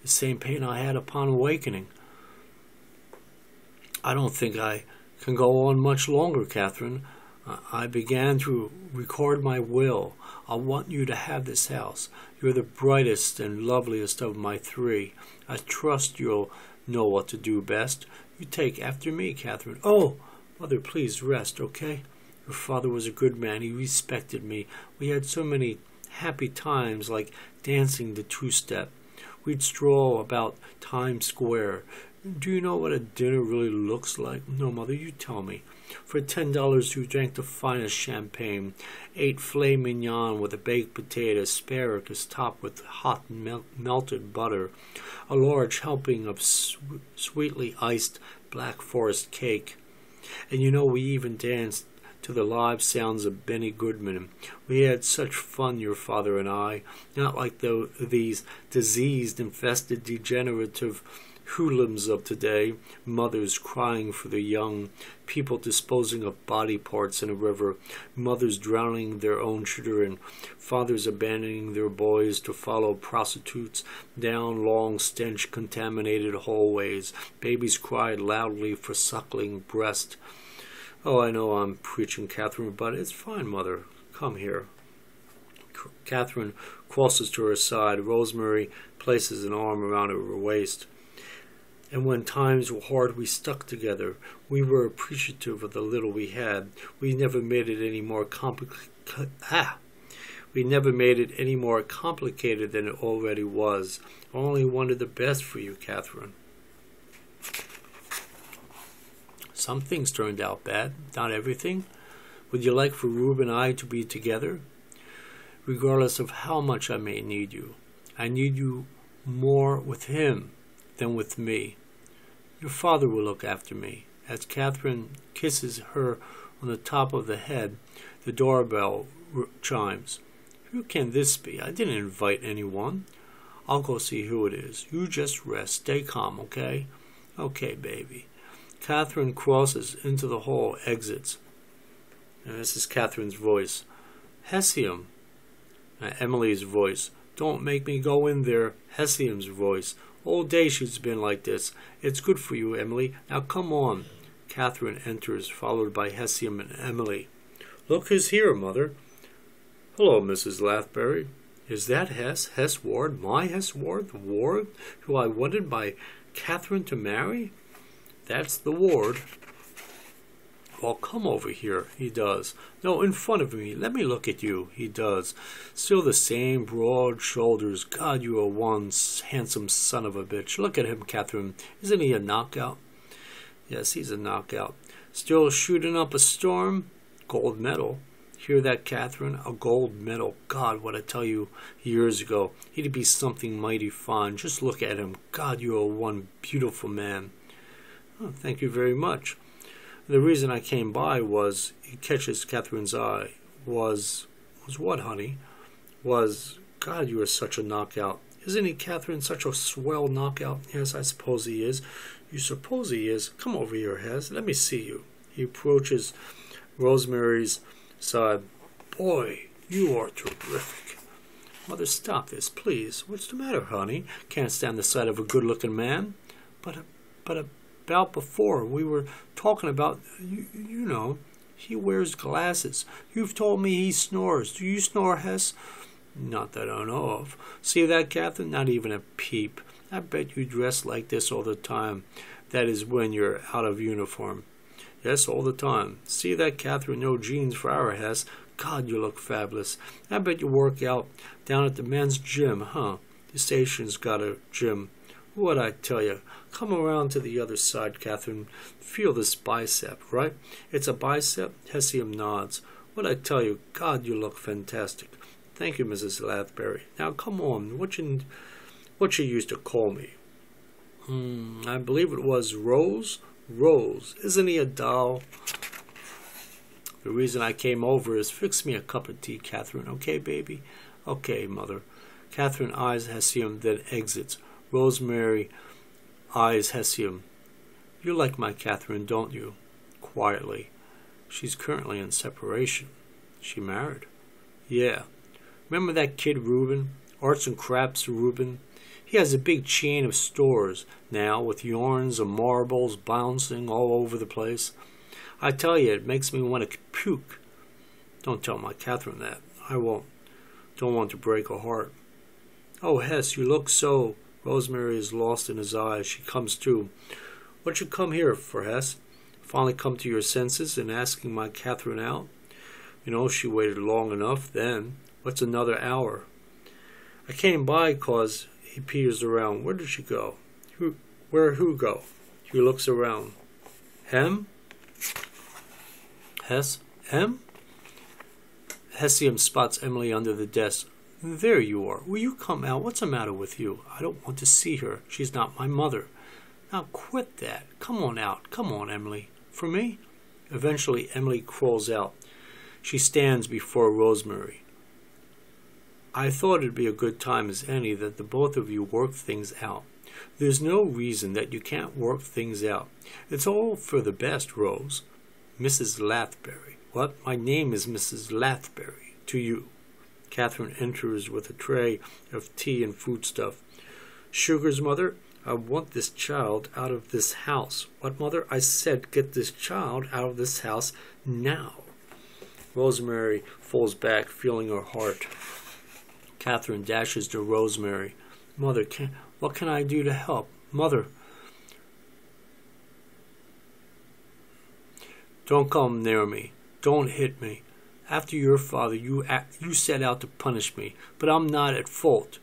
The same pain I had upon awakening. I don't think I can go on much longer, Catherine. I began to record my will. I want you to have this house. You're the brightest and loveliest of my 3. I trust you'll know what to do best. You take after me, Catherine. Oh, Mother, please rest, okay? Your father was a good man. He respected me. We had so many happy times, like dancing the two-step. We'd stroll about Times Square. Do you know what a dinner really looks like? No, Mother, you tell me. For $10 you drank the finest champagne, ate filet mignon with a baked potato, asparagus topped with hot melted butter, a large helping of sweetly iced Black Forest cake. And you know, we even danced to the live sounds of Benny Goodman. We had such fun, your father and I, not like these diseased, infested, degenerative hoodlums of today, mothers crying for their young, people disposing of body parts in a river, mothers drowning their own children, fathers abandoning their boys to follow prostitutes down long, stench-contaminated hallways. Babies cried loudly for suckling breast. Oh, I know I'm preaching, Catherine, but it's fine, Mother. Come here. Catherine crosses to her side. Rosemary places an arm around her waist. And when times were hard, we stuck together. We were appreciative of the little we had. We never made it any more We never made it any more complicated than it already was. I only wanted the best for you, Catherine. Some things turned out bad, not everything. Would you like for Rube and I to be together? Regardless of how much I may need you, I need you more with him than with me. Your father will look after me. As Catherine kisses her on the top of the head, the doorbell chimes. Who can this be? I didn't invite anyone. I'll go see who it is. You just rest. Stay calm, okay? Okay, baby. Catherine crosses into the hall, exits. And this is Catherine's voice. Hessium. Emily's voice. Don't make me go in there. Hessium's voice. All day she's been like this. It's good for you, Emily. Now come on. Catherine enters, followed by Hessium and Emily. Look who's here, Mother. Hello, Mrs. Lathbury. Is that Hess? Hess Ward? My Hess Ward? The Ward who I wanted my Catherine to marry? That's the Ward. Well, come over here, he does. No, in front of me. Let me look at you, he does. Still the same broad shoulders. God, you are one handsome son of a bitch. Look at him, Catherine. Isn't he a knockout? Yes, he's a knockout. Still shooting up a storm? Gold medal. Hear that, Catherine? A gold medal. God, what I tell you years ago. He'd be something mighty fine. Just look at him. God, you are one beautiful man. Oh, thank you very much. The reason I came by was, he catches Catherine's eye, was what, honey? Was, God, you are such a knockout. Isn't he, Catherine, such a swell knockout? Yes, I suppose he is. You suppose he is? Come over here, Hez. Let me see you. He approaches Rosemary's side. Boy, you are terrific. Mother, stop this, please. What's the matter, honey? Can't stand the sight of a good-looking man? But about before, we were talking about, you know, he wears glasses. You've told me he snores. Do you snore, Hess? Not that I know of. See that, Catherine? Not even a peep. I bet you dress like this all the time. That is when you're out of uniform. Yes, all the time. See that, Catherine? No jeans for our Hess. God, you look fabulous. I bet you work out down at the men's gym, huh? The station's got a gym. What'd I tell you? Come around to the other side, Catherine. Feel this bicep, right? It's a bicep? Hessium nods. What'd I tell you? God, you look fantastic. Thank you, Mrs. Lathbury. Now, come on. What you used to call me? I believe it was Rose? Rose. Isn't he a doll? The reason I came over is fix me a cup of tea, Catherine. Okay, baby? Okay, Mother. Catherine eyes Hessium, then exits. Rosemary eyes Hessium. You like my Catherine, don't you? Quietly. She's currently in separation. She married. Yeah. Remember that kid Reuben? Arts and Crafts Reuben? He has a big chain of stores now with yarns and marbles bouncing all over the place. I tell you, it makes me want to puke. Don't tell my Catherine that. I won't. Don't want to break her heart. Oh, Hess, you look so... Rosemary is lost in his eyes. She comes to. What you come here for, Hess? Finally come to your senses and asking my Catherine out? You know, she waited long enough then. What's another hour? I came by 'cause he peers around. Where did she go? Who go? He looks around. Hem? Hess? Hem? Hessium spots Emily under the desk. There you are. Will you come out? What's the matter with you? I don't want to see her. She's not my mother. Now quit that. Come on out. Come on, Emily. For me? Eventually, Emily crawls out. She stands before Rosemary. I thought it'd be a good time as any that the both of you work things out. There's no reason that you can't work things out. It's all for the best, Rose. Mrs. Lathbury. What? My name is Mrs. Lathbury. To you. Catherine enters with a tray of tea and foodstuff. Sugars, mother? I want this child out of this house. What, mother? I said get this child out of this house now. Rosemary falls back, feeling her heart. Catherine dashes to Rosemary. Mother, what can I do to help? Mother. Don't come near me. Don't hit me. After your father, you set out to punish me, but I'm not at fault.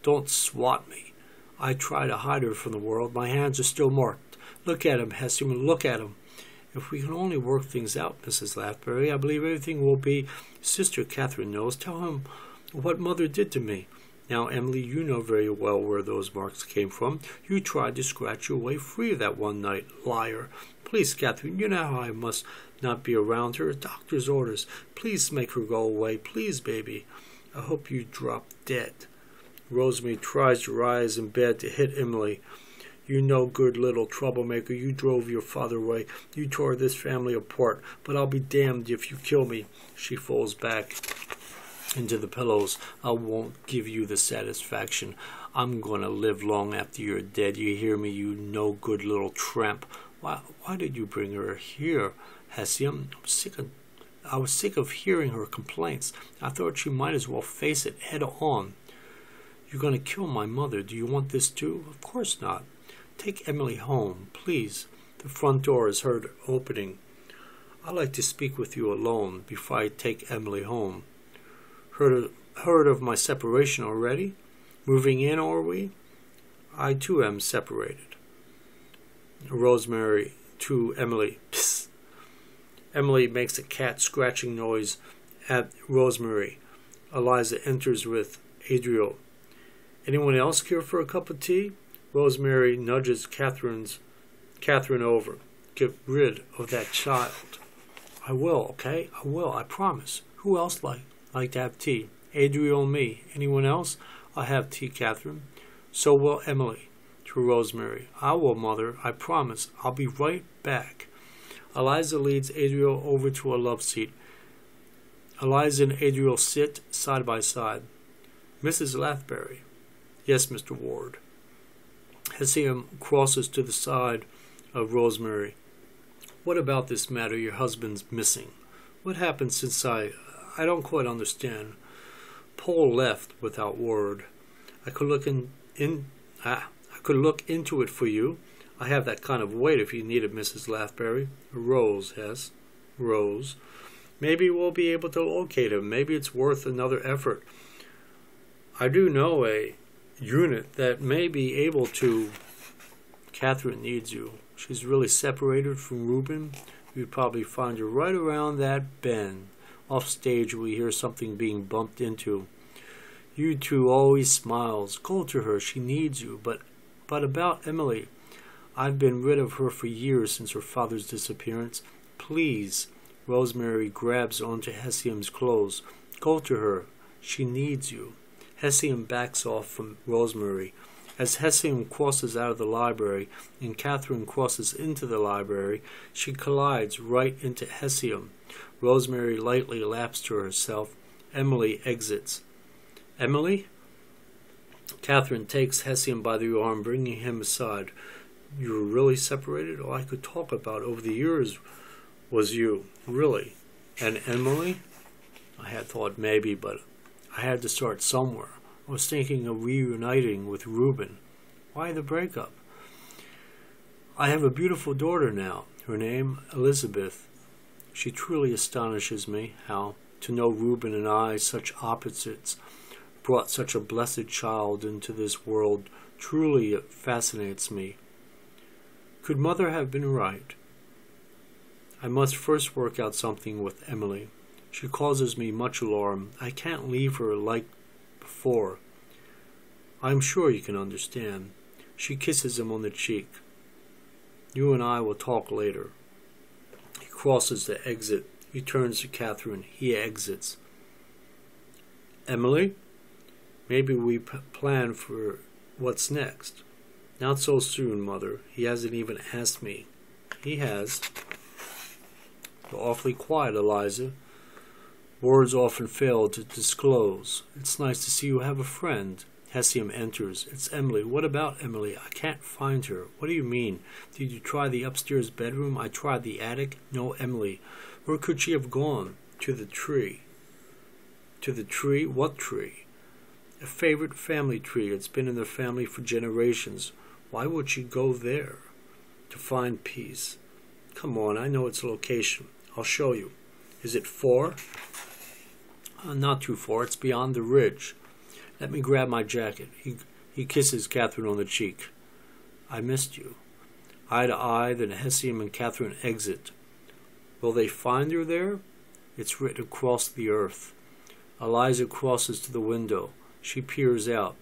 Don't swat me. I try to hide her from the world. My hands are still marked. Look at him, Hesseman, look at him. If we can only work things out, Mrs. Lathbury, I believe everything will be. Sister Catherine knows. Tell him what Mother did to me. Now, Emily, you know very well where those marks came from. You tried to scratch your way free that one night, liar. Please, Catherine, you know how I must not be around her. Doctor's orders. Please make her go away. Please, baby. I hope you drop dead. Rosemary tries to rise in bed to hit Emily. You no good little troublemaker. You drove your father away. You tore this family apart. But I'll be damned if you kill me. She falls back into the pillows. I won't give you the satisfaction. I'm going to live long after you're dead. You hear me, you no good little tramp. Why did you bring her here, Hessium? I was sick of hearing her complaints. I thought she might as well face it head on. You're going to kill my mother. Do you want this too? Of course not. Take Emily home, please. The front door is heard opening. I'd like to speak with you alone before I take Emily home. Heard of my separation already? Moving in, are we? I too am separated. Rosemary to Emily. Psst. Emily makes a cat scratching noise at Rosemary. Eliza enters with Adriel. Anyone else care for a cup of tea? Rosemary nudges Catherine over. Get rid of that child. I will, okay? I will, I promise. Who else like to have tea? Adriel and me. Anyone else? I'll have tea, Catherine. So will Emily. To Rosemary. I will, Mother. I promise. I'll be right back. Eliza leads Adriel over to a love seat. Eliza and Adriel sit side by side. Mrs. Lathbury. Yes, Mr. Ward. Hessium crosses to the side of Rosemary. What about this matter your husband's missing? What happened since I don't quite understand. Paul left without word. I could look into it for you. I have that kind of weight if you need it, Mrs. Lathbury. Rose, Hess. Rose. Maybe we'll be able to locate him. Maybe it's worth another effort. I do know a unit that may be able to. Catherine needs you. She's really separated from Reuben. You'd probably find her right around that bend. Off stage we hear something being bumped into. You two always smiles. Go to her. She needs you. But about Emily, I've been rid of her for years since her father's disappearance. Please. Rosemary grabs onto Hessium's clothes. Go to her. She needs you. Hessium backs off from Rosemary. As Hessium crosses out of the library and Catherine crosses into the library, she collides right into Hessium. Rosemary lightly laughs to herself. Emily exits. Emily? Catherine takes Hessium by the arm, bringing him aside. You were really separated? All I could talk about over the years was you. Really? And Emily? I had thought maybe, but I had to start somewhere. I was thinking of reuniting with Reuben. Why the breakup? I have a beautiful daughter now. Her name, Elizabeth. She truly astonishes me, how, to know Reuben and I, such opposites, brought such a blessed child into this world. Truly it fascinates me. Could Mother have been right? I must first work out something with Emily. She causes me much alarm. I can't leave her like before. I'm sure you can understand. She kisses him on the cheek. You and I will talk later. He crosses the exit. He turns to Catherine. He exits. Emily? Maybe we plan for what's next. Not so soon, Mother. He hasn't even asked me. He has. You're awfully quiet, Eliza. Words often fail to disclose. It's nice to see you have a friend. Hessium enters. It's Emily. What about Emily? I can't find her. What do you mean? Did you try the upstairs bedroom? I tried the attic. No Emily. Where could she have gone? To the tree. To the tree? What tree? A favorite family tree. It's been in the family for generations. Why would she go there? To find peace. Come on, I know its location. I'll show you. Is it far? Not too far. It's beyond the ridge. Let me grab my jacket. He kisses Catherine on the cheek. I missed you. Eye to eye, then Hessium and Catherine exit. Will they find her there? It's written across the earth. Eliza crosses to the window. She peers out.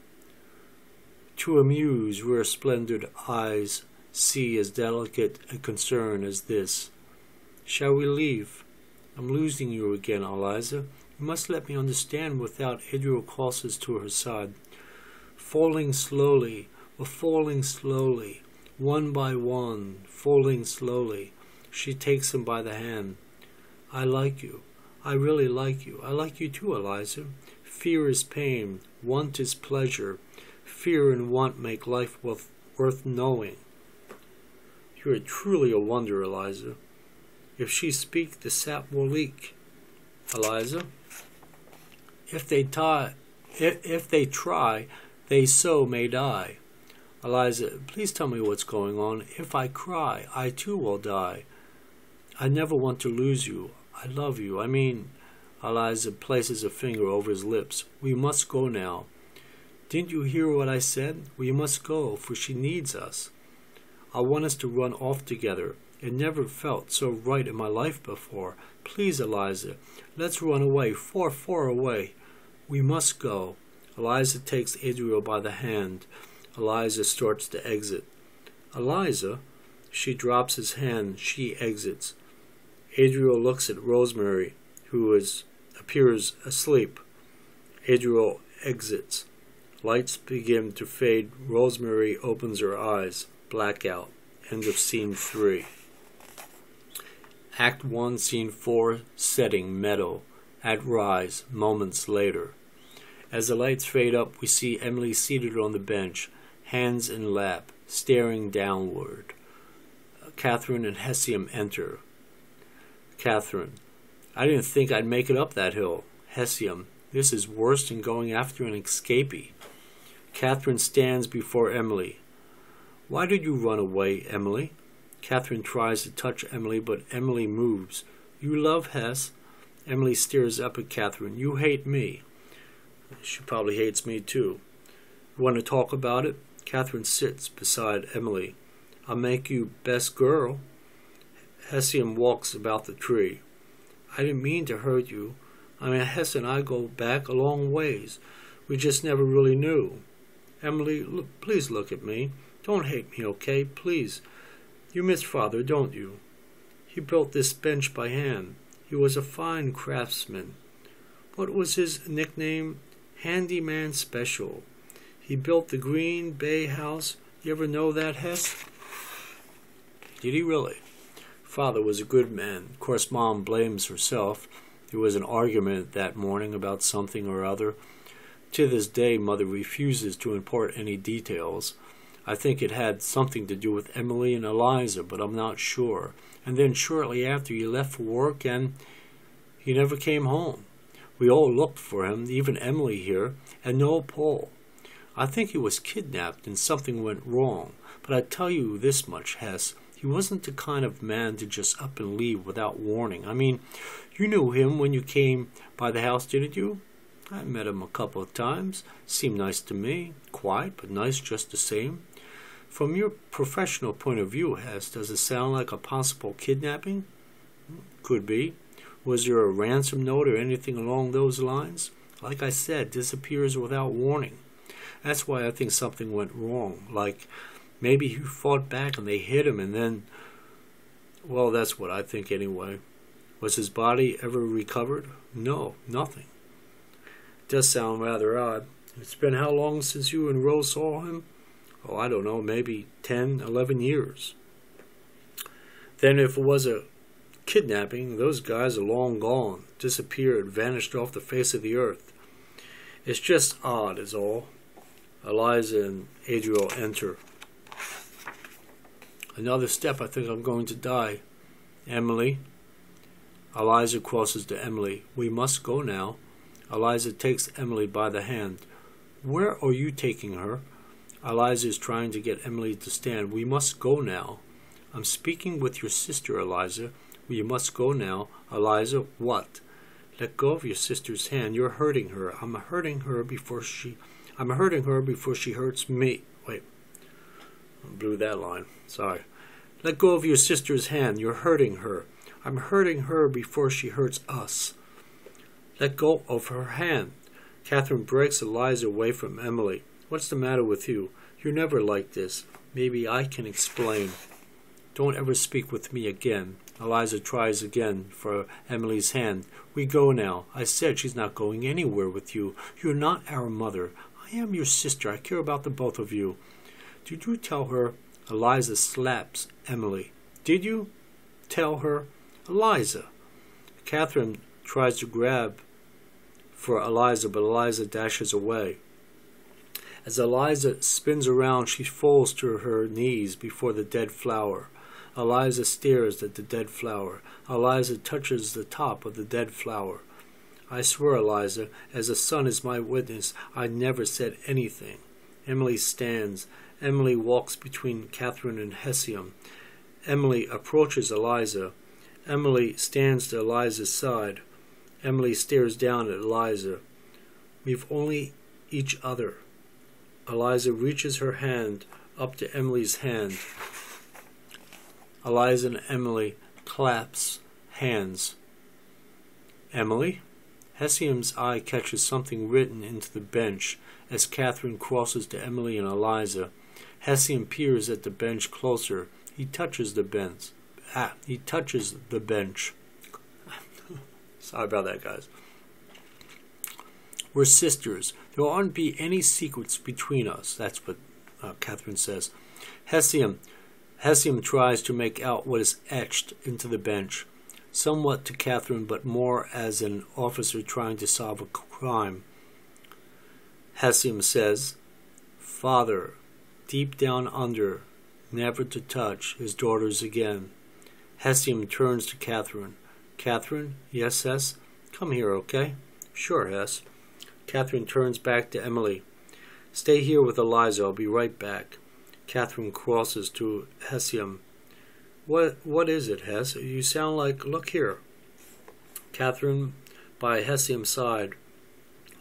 To amuse where splendid eyes see as delicate a concern as this. Shall we leave? I'm losing you again, Eliza. You must let me understand without Adriel crosses to her side. Falling slowly, we're falling slowly, one by one, falling slowly. She takes him by the hand. I like you. I really like you. I like you too, Eliza. Fear is pain. Want is pleasure. Fear and want make life worth knowing. You are truly a wonder, Eliza. If she speak, the sap will leak. Eliza, if they try, they so may die. Eliza, please tell me what's going on. If I cry, I too will die. I never want to lose you. I love you. I mean, Eliza places a finger over his lips. We must go now. Didn't you hear what I said? We must go, for she needs us. I want us to run off together. It never felt so right in my life before. Please, Eliza, let's run away, far, far away. We must go. Eliza takes Adriel by the hand. Eliza starts to exit. Eliza, she drops his hand. She exits. Adriel looks at Rosemary, who appears asleep. Adriel exits. Lights begin to fade. Rosemary opens her eyes. Blackout. End of scene 3. Act 1, scene 4, setting, meadow. At rise, moments later. As the lights fade up, we see Emily seated on the bench, hands in lap, staring downward. Catherine and Hessium enter. Catherine, I didn't think I'd make it up that hill. Hessium, this is worse than going after an escapee. Catherine stands before Emily. Why did you run away, Emily? Catherine tries to touch Emily, but Emily moves. You love Hess. Emily stares up at Catherine. You hate me. She probably hates me too. You want to talk about it? Catherine sits beside Emily. I'll make you best girl. Hessium walks about the tree. I didn't mean to hurt you. I mean, Hess and I go back a long ways. We just never really knew. Emily, please look at me. Don't hate me, okay? Please. You miss Father, don't you? He built this bench by hand. He was a fine craftsman. What was his nickname? Handyman Special. He built the Green Bay house. You ever know that, Hess? Did he really? Father was a good man. Of course, Mom blames herself. There was an argument that morning about something or other. To this day, Mother refuses to impart any details. I think it had something to do with Emily and Eliza, but I'm not sure. And then shortly after, he left for work and he never came home. We all looked for him, even Emily here, and no Paul. I think he was kidnapped and something went wrong. But I tell you this much, Hess, he wasn't the kind of man to just up and leave without warning. I mean, you knew him when you came by the house, didn't you? I met him a couple of times. Seemed nice to me. Quiet, but nice just the same. From your professional point of view, Hess, does it sound like a possible kidnapping? Could be. Was there a ransom note or anything along those lines? Like I said, disappears without warning. That's why I think something went wrong. Like, maybe he fought back and they hit him and then... Well, that's what I think anyway. Was his body ever recovered? No, nothing. It does sound rather odd. It's been how long since you and Rose saw him? oh, I don't know, maybe 10, 11 years. Then if it was a kidnapping, those guys are long gone, disappeared, vanished off the face of the earth. It's just odd is all. Eliza and Adriel enter. Another step, I think I'm going to die. Emily. Eliza crosses to Emily. We must go now. Eliza takes Emily by the hand. Where are you taking her? Eliza is trying to get Emily to stand. We must go now. I'm speaking with your sister, Eliza. We must go now. Eliza, what? Let go of your sister's hand. You're hurting her. I'm hurting her before she hurts me. Wait. I blew that line. Sorry. Let go of your sister's hand. You're hurting her. I'm hurting her before she hurts us. Let go of her hand. Catherine breaks Eliza away from Emily. What's the matter with you? You're never like this. Maybe I can explain. Don't ever speak with me again. Eliza tries again for Emily's hand. We go now. I said she's not going anywhere with you. You're not our mother. I am your sister. I care about the both of you. Did you tell her? Eliza slaps Emily. Did you tell her? Eliza. Catherine tries to grab for Eliza, but Eliza dashes away. As Eliza spins around, she falls to her knees before the dead flower. Eliza stares at the dead flower. Eliza touches the top of the dead flower. I swear, Eliza, as the sun is my witness, I never said anything. Emily stands. Emily walks between Catherine and Hessium. Emily approaches Eliza. Emily stands to Eliza's side. Emily stares down at Eliza. We've only each other. Eliza reaches her hand up to Emily's hand. Eliza and Emily clasp hands. Emily? Hessium's eye catches something written into the bench as Catherine crosses to Emily and Eliza. Hessium peers at the bench closer. He touches the bench. Sorry about that, guys. We're sisters. There aren't be any secrets between us. That's what Catherine says. Hessium tries to make out what is etched into the bench, somewhat to Catherine, but more as an officer trying to solve a crime. Hessium says, Father, deep down under, never to touch his daughters again. Hessium turns to Catherine. Catherine? Yes, Hess? Come here, okay? Sure, Hess. Catherine turns back to Emily. Stay here with Eliza. I'll be right back. Catherine crosses to Hessium. What is it, Hess? You sound like... Look here. Catherine, by Hessium's side,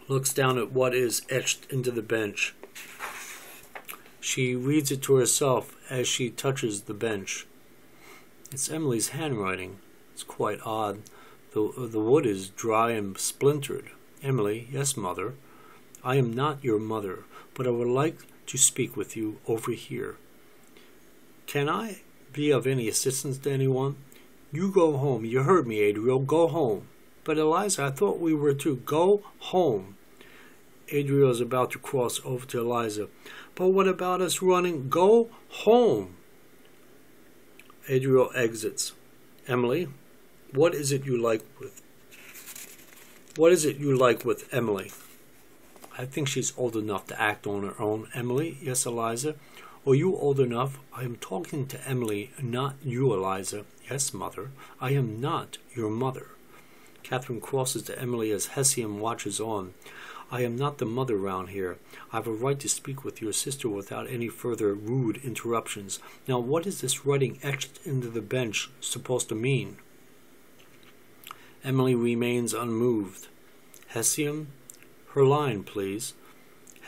looks down at what is etched into the bench. She reads it to herself as she touches the bench. It's Emily's handwriting. It's quite odd. The wood is dry and splintered. Emily, yes, mother. I am not your mother, but I would like to speak with you over here. Can I be of any assistance to anyone? You go home. You heard me, Adriel. Go home. But Eliza, I thought we were to go home. Adriel is about to cross over to Eliza. But what about us running? Go home. Adriel exits. Emily, what is it you like with Emily? I think she's old enough to act on her own. Emily, yes, Eliza. Are you old enough? I am talking to Emily, not you, Eliza. Yes, mother. I am not your mother. Catherine crosses to Emily as Hessium watches on. I am not the mother round here. I have a right to speak with your sister without any further rude interruptions. Now, what is this writing etched into the bench supposed to mean? Emily remains unmoved. Hessium, her line, please.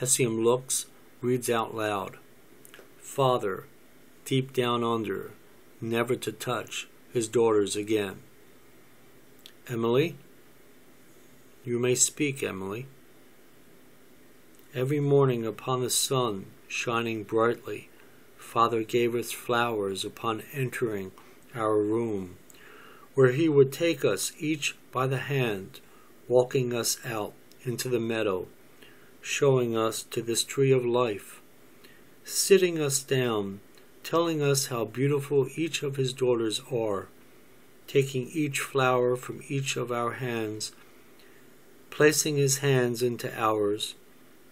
Hessium looks, reads out loud. Father, deep down under, never to touch his daughters again. Emily, you may speak, Emily. Every morning upon the sun shining brightly, Father gave us flowers upon entering our room, where he would take us each by the hand, walking us out into the meadow, showing us to this tree of life. sitting us down, telling us how beautiful each of his daughters are, taking each flower from each of our hands, placing his hands into ours,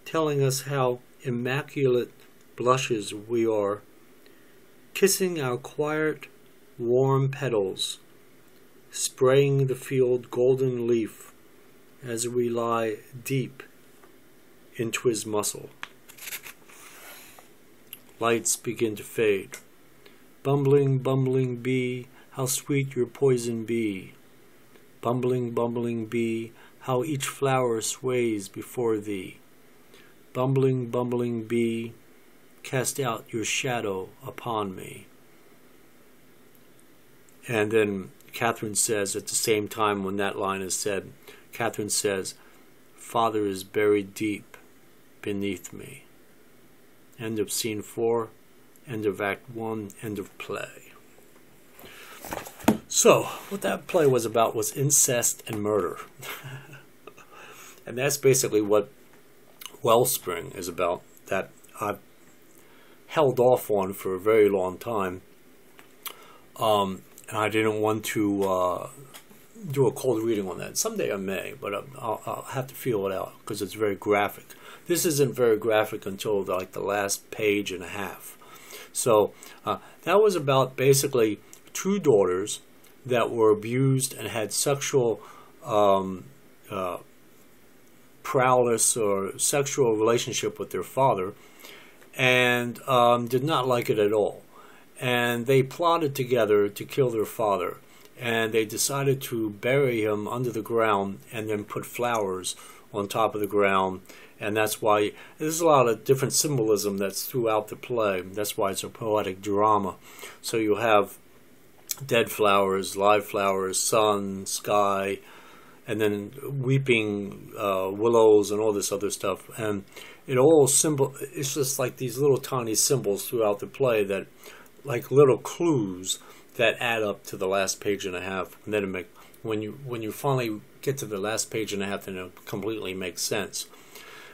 telling us how immaculate blushes we are, kissing our quiet, warm petals, spraying the field golden leaf as we lie deep into his muscle. Lights begin to fade. Bumbling, bumbling bee, how sweet your poison be. Bumbling, bumbling bee, how each flower sways before thee. Bumbling, bumbling bee, cast out your shadow upon me. And then Catherine says, at the same time when that line is said, Catherine says, Father is buried deep beneath me. End of scene 4, end of act 1, end of play. So, what that play was about was incest and murder. And that's basically what Wellspring is about, that I've held off on for a very long time. And I didn't want to do a cold reading on that. Someday I may, but I'll have to feel it out because it's very graphic. This isn't very graphic until like the last page and a half. So that was about basically two daughters that were abused and had sexual prowess or sexual relationship with their father, and did not like it at all. And they plotted together to kill their father, and they decided to bury him under the ground and then put flowers on top of the ground. And that's why there's a lot of different symbolism that's throughout the play. That's why it's a poetic drama. So you have dead flowers, live flowers, sun, sky, and then weeping willows and all this other stuff. And it all it's just like these little tiny symbols throughout the play, that like little clues that add up to the last page and a half. And then when you finally get to the last page and a half, then it completely makes sense.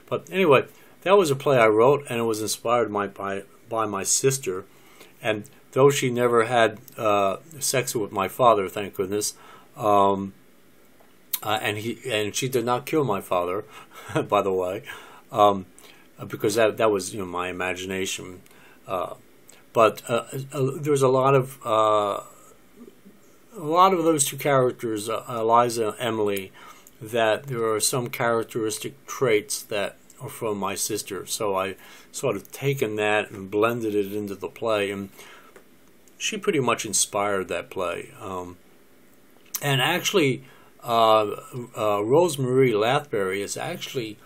But anyway, that was a play I wrote, and it was inspired by my sister. And though she never had sex with my father, thank goodness, and she did not kill my father, by the way, because that was my imagination. But there's a lot of those two characters, Eliza and Emily, that there are some characteristic traits that are from my sister. So I sort of taken that and blended it into the play, and she pretty much inspired that play. And actually, Rosemarie Lathbury is actually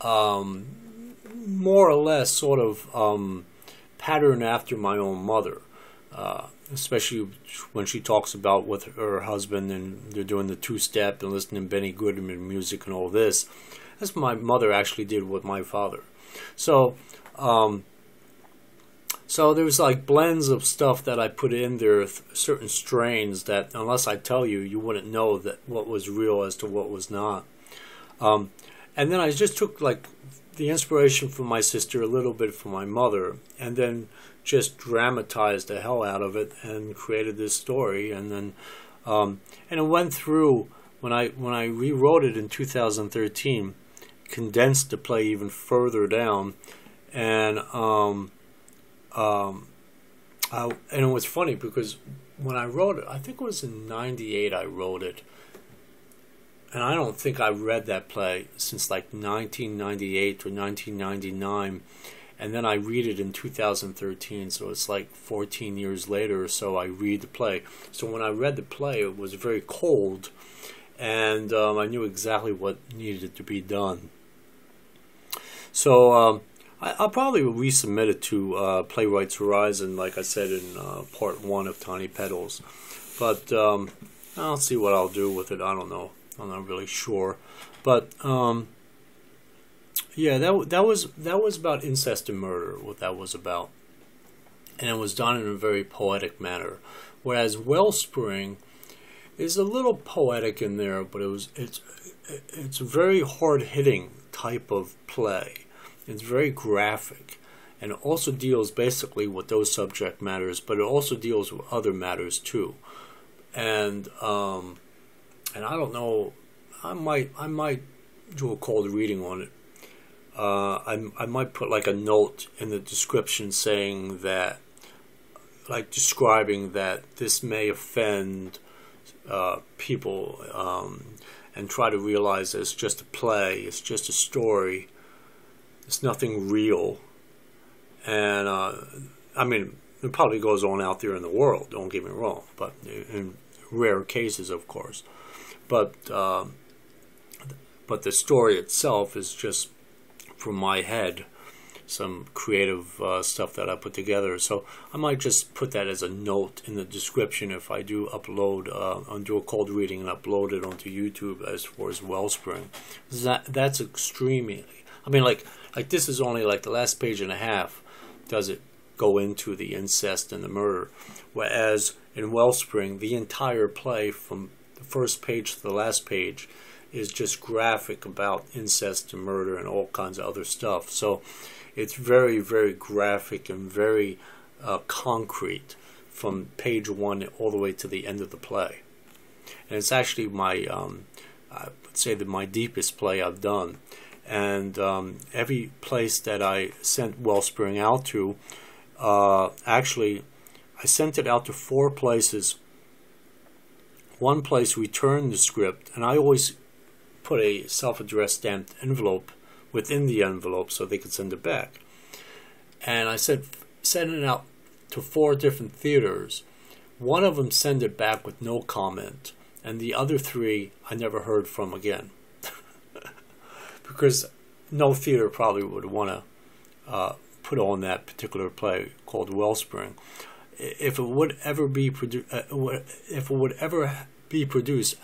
more or less sort of patterned after my own mother. Especially when she talks about with her husband and they're doing the two-step and listening to Benny Goodman music and all this. That's what my mother actually did with my father. So so there's like blends of stuff that I put in there, certain strains that unless I tell you, you wouldn't know that what was real as to what was not. And then I just took like the inspiration from my sister, a little bit from my mother, and then just dramatized the hell out of it and created this story. And then and it went through when I rewrote it in 2013, condensed the play even further down, and it was funny because when I wrote it, I think it was in '98 I wrote it, and I don't think I read that play since like 1998 or 1999. And then I read it in 2013, so it's like 14 years later or so I read the play. So when I read the play, it was very cold, and I knew exactly what needed to be done. So I'll probably resubmit it to Playwrights Horizon, like I said in part 1 of Tiny Petals. But I'll see what I'll do with it. I don't know. I'm not really sure. But yeah, that was about incest and murder, what that was about. And it was done in a very poetic manner. Whereas Wellspring is a little poetic in there, but it's a very hard-hitting type of play. It's very graphic. and it also deals basically with those subject matters, but it also deals with other matters too. And I don't know, I might do a cold reading on it. I might put like a note in the description saying that, like describing that this may offend people, and try to realize that it's just a play, it's just a story, it's nothing real. And I mean, it probably goes on out there in the world, don't get me wrong, but in rare cases, of course. But the story itself is just from my head, some creative stuff that I put together. So I might just put that as a note in the description if I do upload, do a cold reading and upload it onto YouTube as far as Wellspring. That's extremely, I mean, like this is only like the last page and a half does it go into the incest and the murder, whereas in Wellspring the entire play from the first page to the last page is just graphic about incest and murder and all kinds of other stuff. So it's very, very graphic and very concrete from page 1 all the way to the end of the play. And it's actually my, I would say that my deepest play I've done. And every place that I sent Wellspring out to, actually, I sent it out to 4 places. One place returned the script, and I always put a self-addressed stamped envelope within the envelope so they could send it back. And I sent it out to 4 different theaters. One of them sent it back with no comment, and the other 3 I never heard from again. Because no theater probably would want to put on that particular play called Wellspring. If it would ever be produced,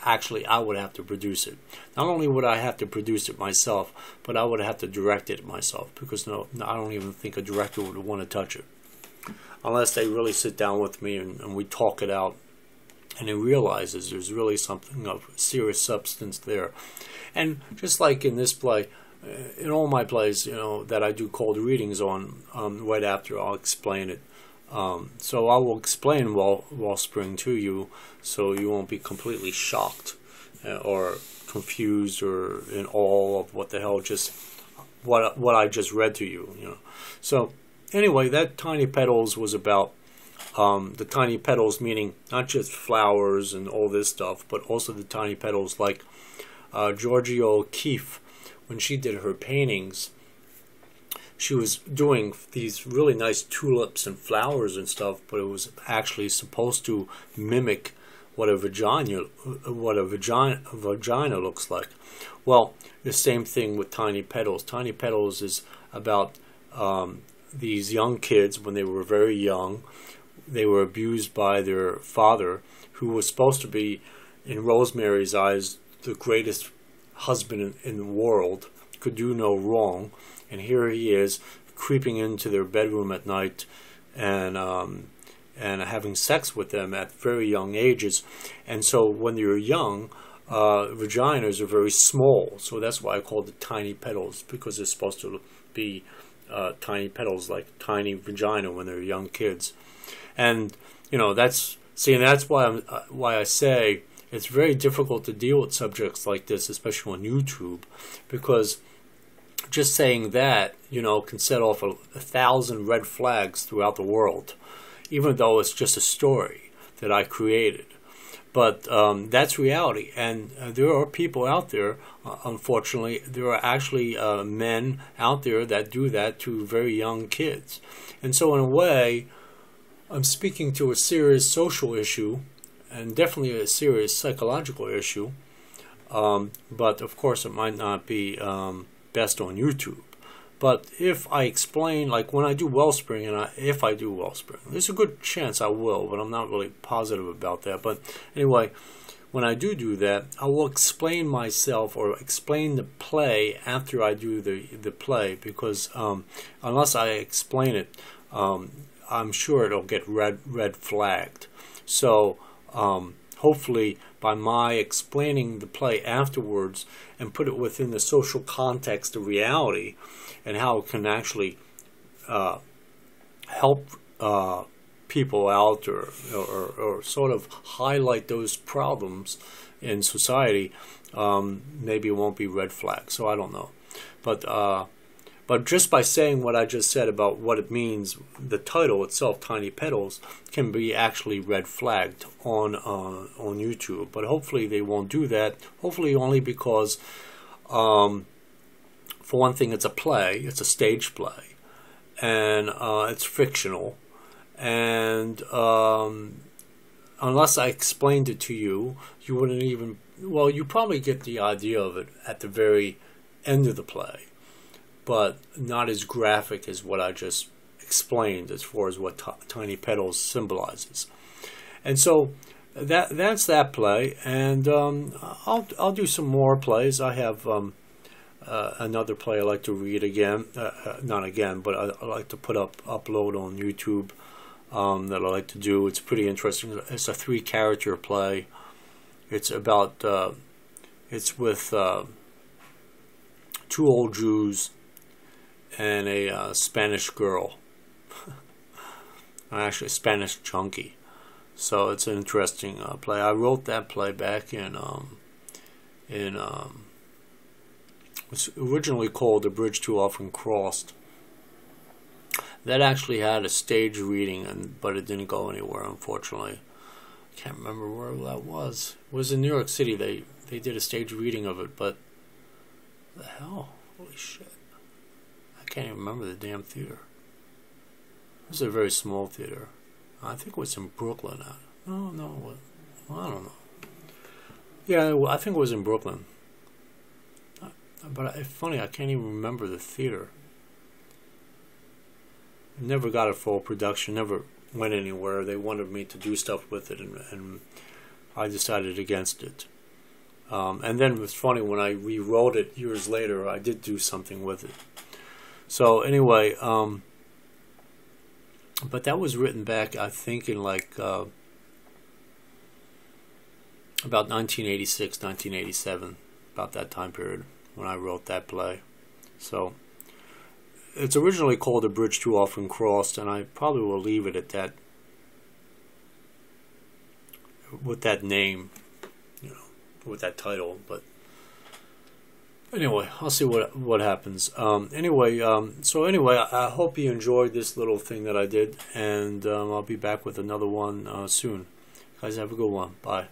actually I would have to produce it. Not only would I have to produce it myself, but I would have to direct it myself, because no, I don't even think a director would want to touch it unless they really sit down with me and we talk it out, and he realizes there's really something of serious substance there. And just like in this play, in all my plays, you know, that I do cold readings on, right after I'll explain it. So I will explain Wellspring to you, so you won't be completely shocked or confused or in awe of what the hell just what I just read to you. You know. So anyway, that Tiny Petals was about the tiny petals, meaning not just flowers and all this stuff, but also the tiny petals, like Georgia O'Keeffe, when she did her paintings, she was doing these really nice tulips and flowers and stuff, but it was actually supposed to mimic what a vagina looks like. Well, the same thing with Tiny Petals. Tiny Petals is about these young kids when they were very young. They were abused by their father, who was supposed to be, in Rosemary's eyes, the greatest husband in the world, could do no wrong. And here he is creeping into their bedroom at night and having sex with them at very young ages. And so when you're young, vaginas are very small. So that's why I call it Tiny Petals, because it's supposed to be tiny petals, like tiny vagina when they're young kids. And you know, that's why I say it's very difficult to deal with subjects like this, especially on YouTube, because just saying that, you know, can set off 1,000 red flags throughout the world, even though it's just a story that I created. But that's reality, and there are people out there, unfortunately, there are actually men out there that do that to very young kids. And so in a way, I'm speaking to a serious social issue, and definitely a serious psychological issue, but of course it might not be best on YouTube. But if I explain, like when I do Wellspring, and if I do Wellspring, there's a good chance I will, but I'm not really positive about that. But anyway, when I do that, I will explain myself or explain the play after I do the play, because unless I explain it, I'm sure it'll get red flagged. So hopefully by my explaining the play afterwards and put it within the social context of reality and how it can actually help people out, or sort of highlight those problems in society, maybe it won't be red flag. So I don't know, but just by saying what I just said about what it means, the title itself, Tiny Petals, can be actually red flagged on YouTube. But hopefully they won't do that. Hopefully only because, for one thing, it's a play, it's a stage play, and it's fictional. And unless I explained it to you, you wouldn't even, well, you probably get the idea of it at the very end of the play, but not as graphic as what I just explained as far as what Tiny Petals symbolizes. And so that's that play, and I'll do some more plays. I have another play I like to read again, not again, but I like to upload on YouTube, that I like to do. It's pretty interesting. It's a 3-character play. It's about it's with 2 old Jews and a Spanish girl, actually a Spanish junkie. So it's an interesting play. I wrote that play back in it's originally called The Bridge Too Often Crossed. That actually had a stage reading, but it didn't go anywhere, unfortunately. I can't remember where that was. It was in New York City. They did a stage reading of it, but the hell, holy shit! I can't even remember the damn theater. It was a very small theater. I think it was in Brooklyn. No, I don't know. Yeah, I think it was in Brooklyn. But it's funny, I can't even remember the theater. Never got a full production, never went anywhere. They wanted me to do stuff with it, and I decided against it. And then it was funny, when I rewrote it years later, I did do something with it. So anyway, but that was written back, I think, in like about 1986, 1987, about that time period when I wrote that play. So it's originally called A Bridge Too Often Crossed, and I probably will leave it at that, with that name, with that title. But anyway, I'll see what happens. So anyway, I hope you enjoyed this little thing that I did, and I'll be back with another one soon. Guys, have a good one. Bye.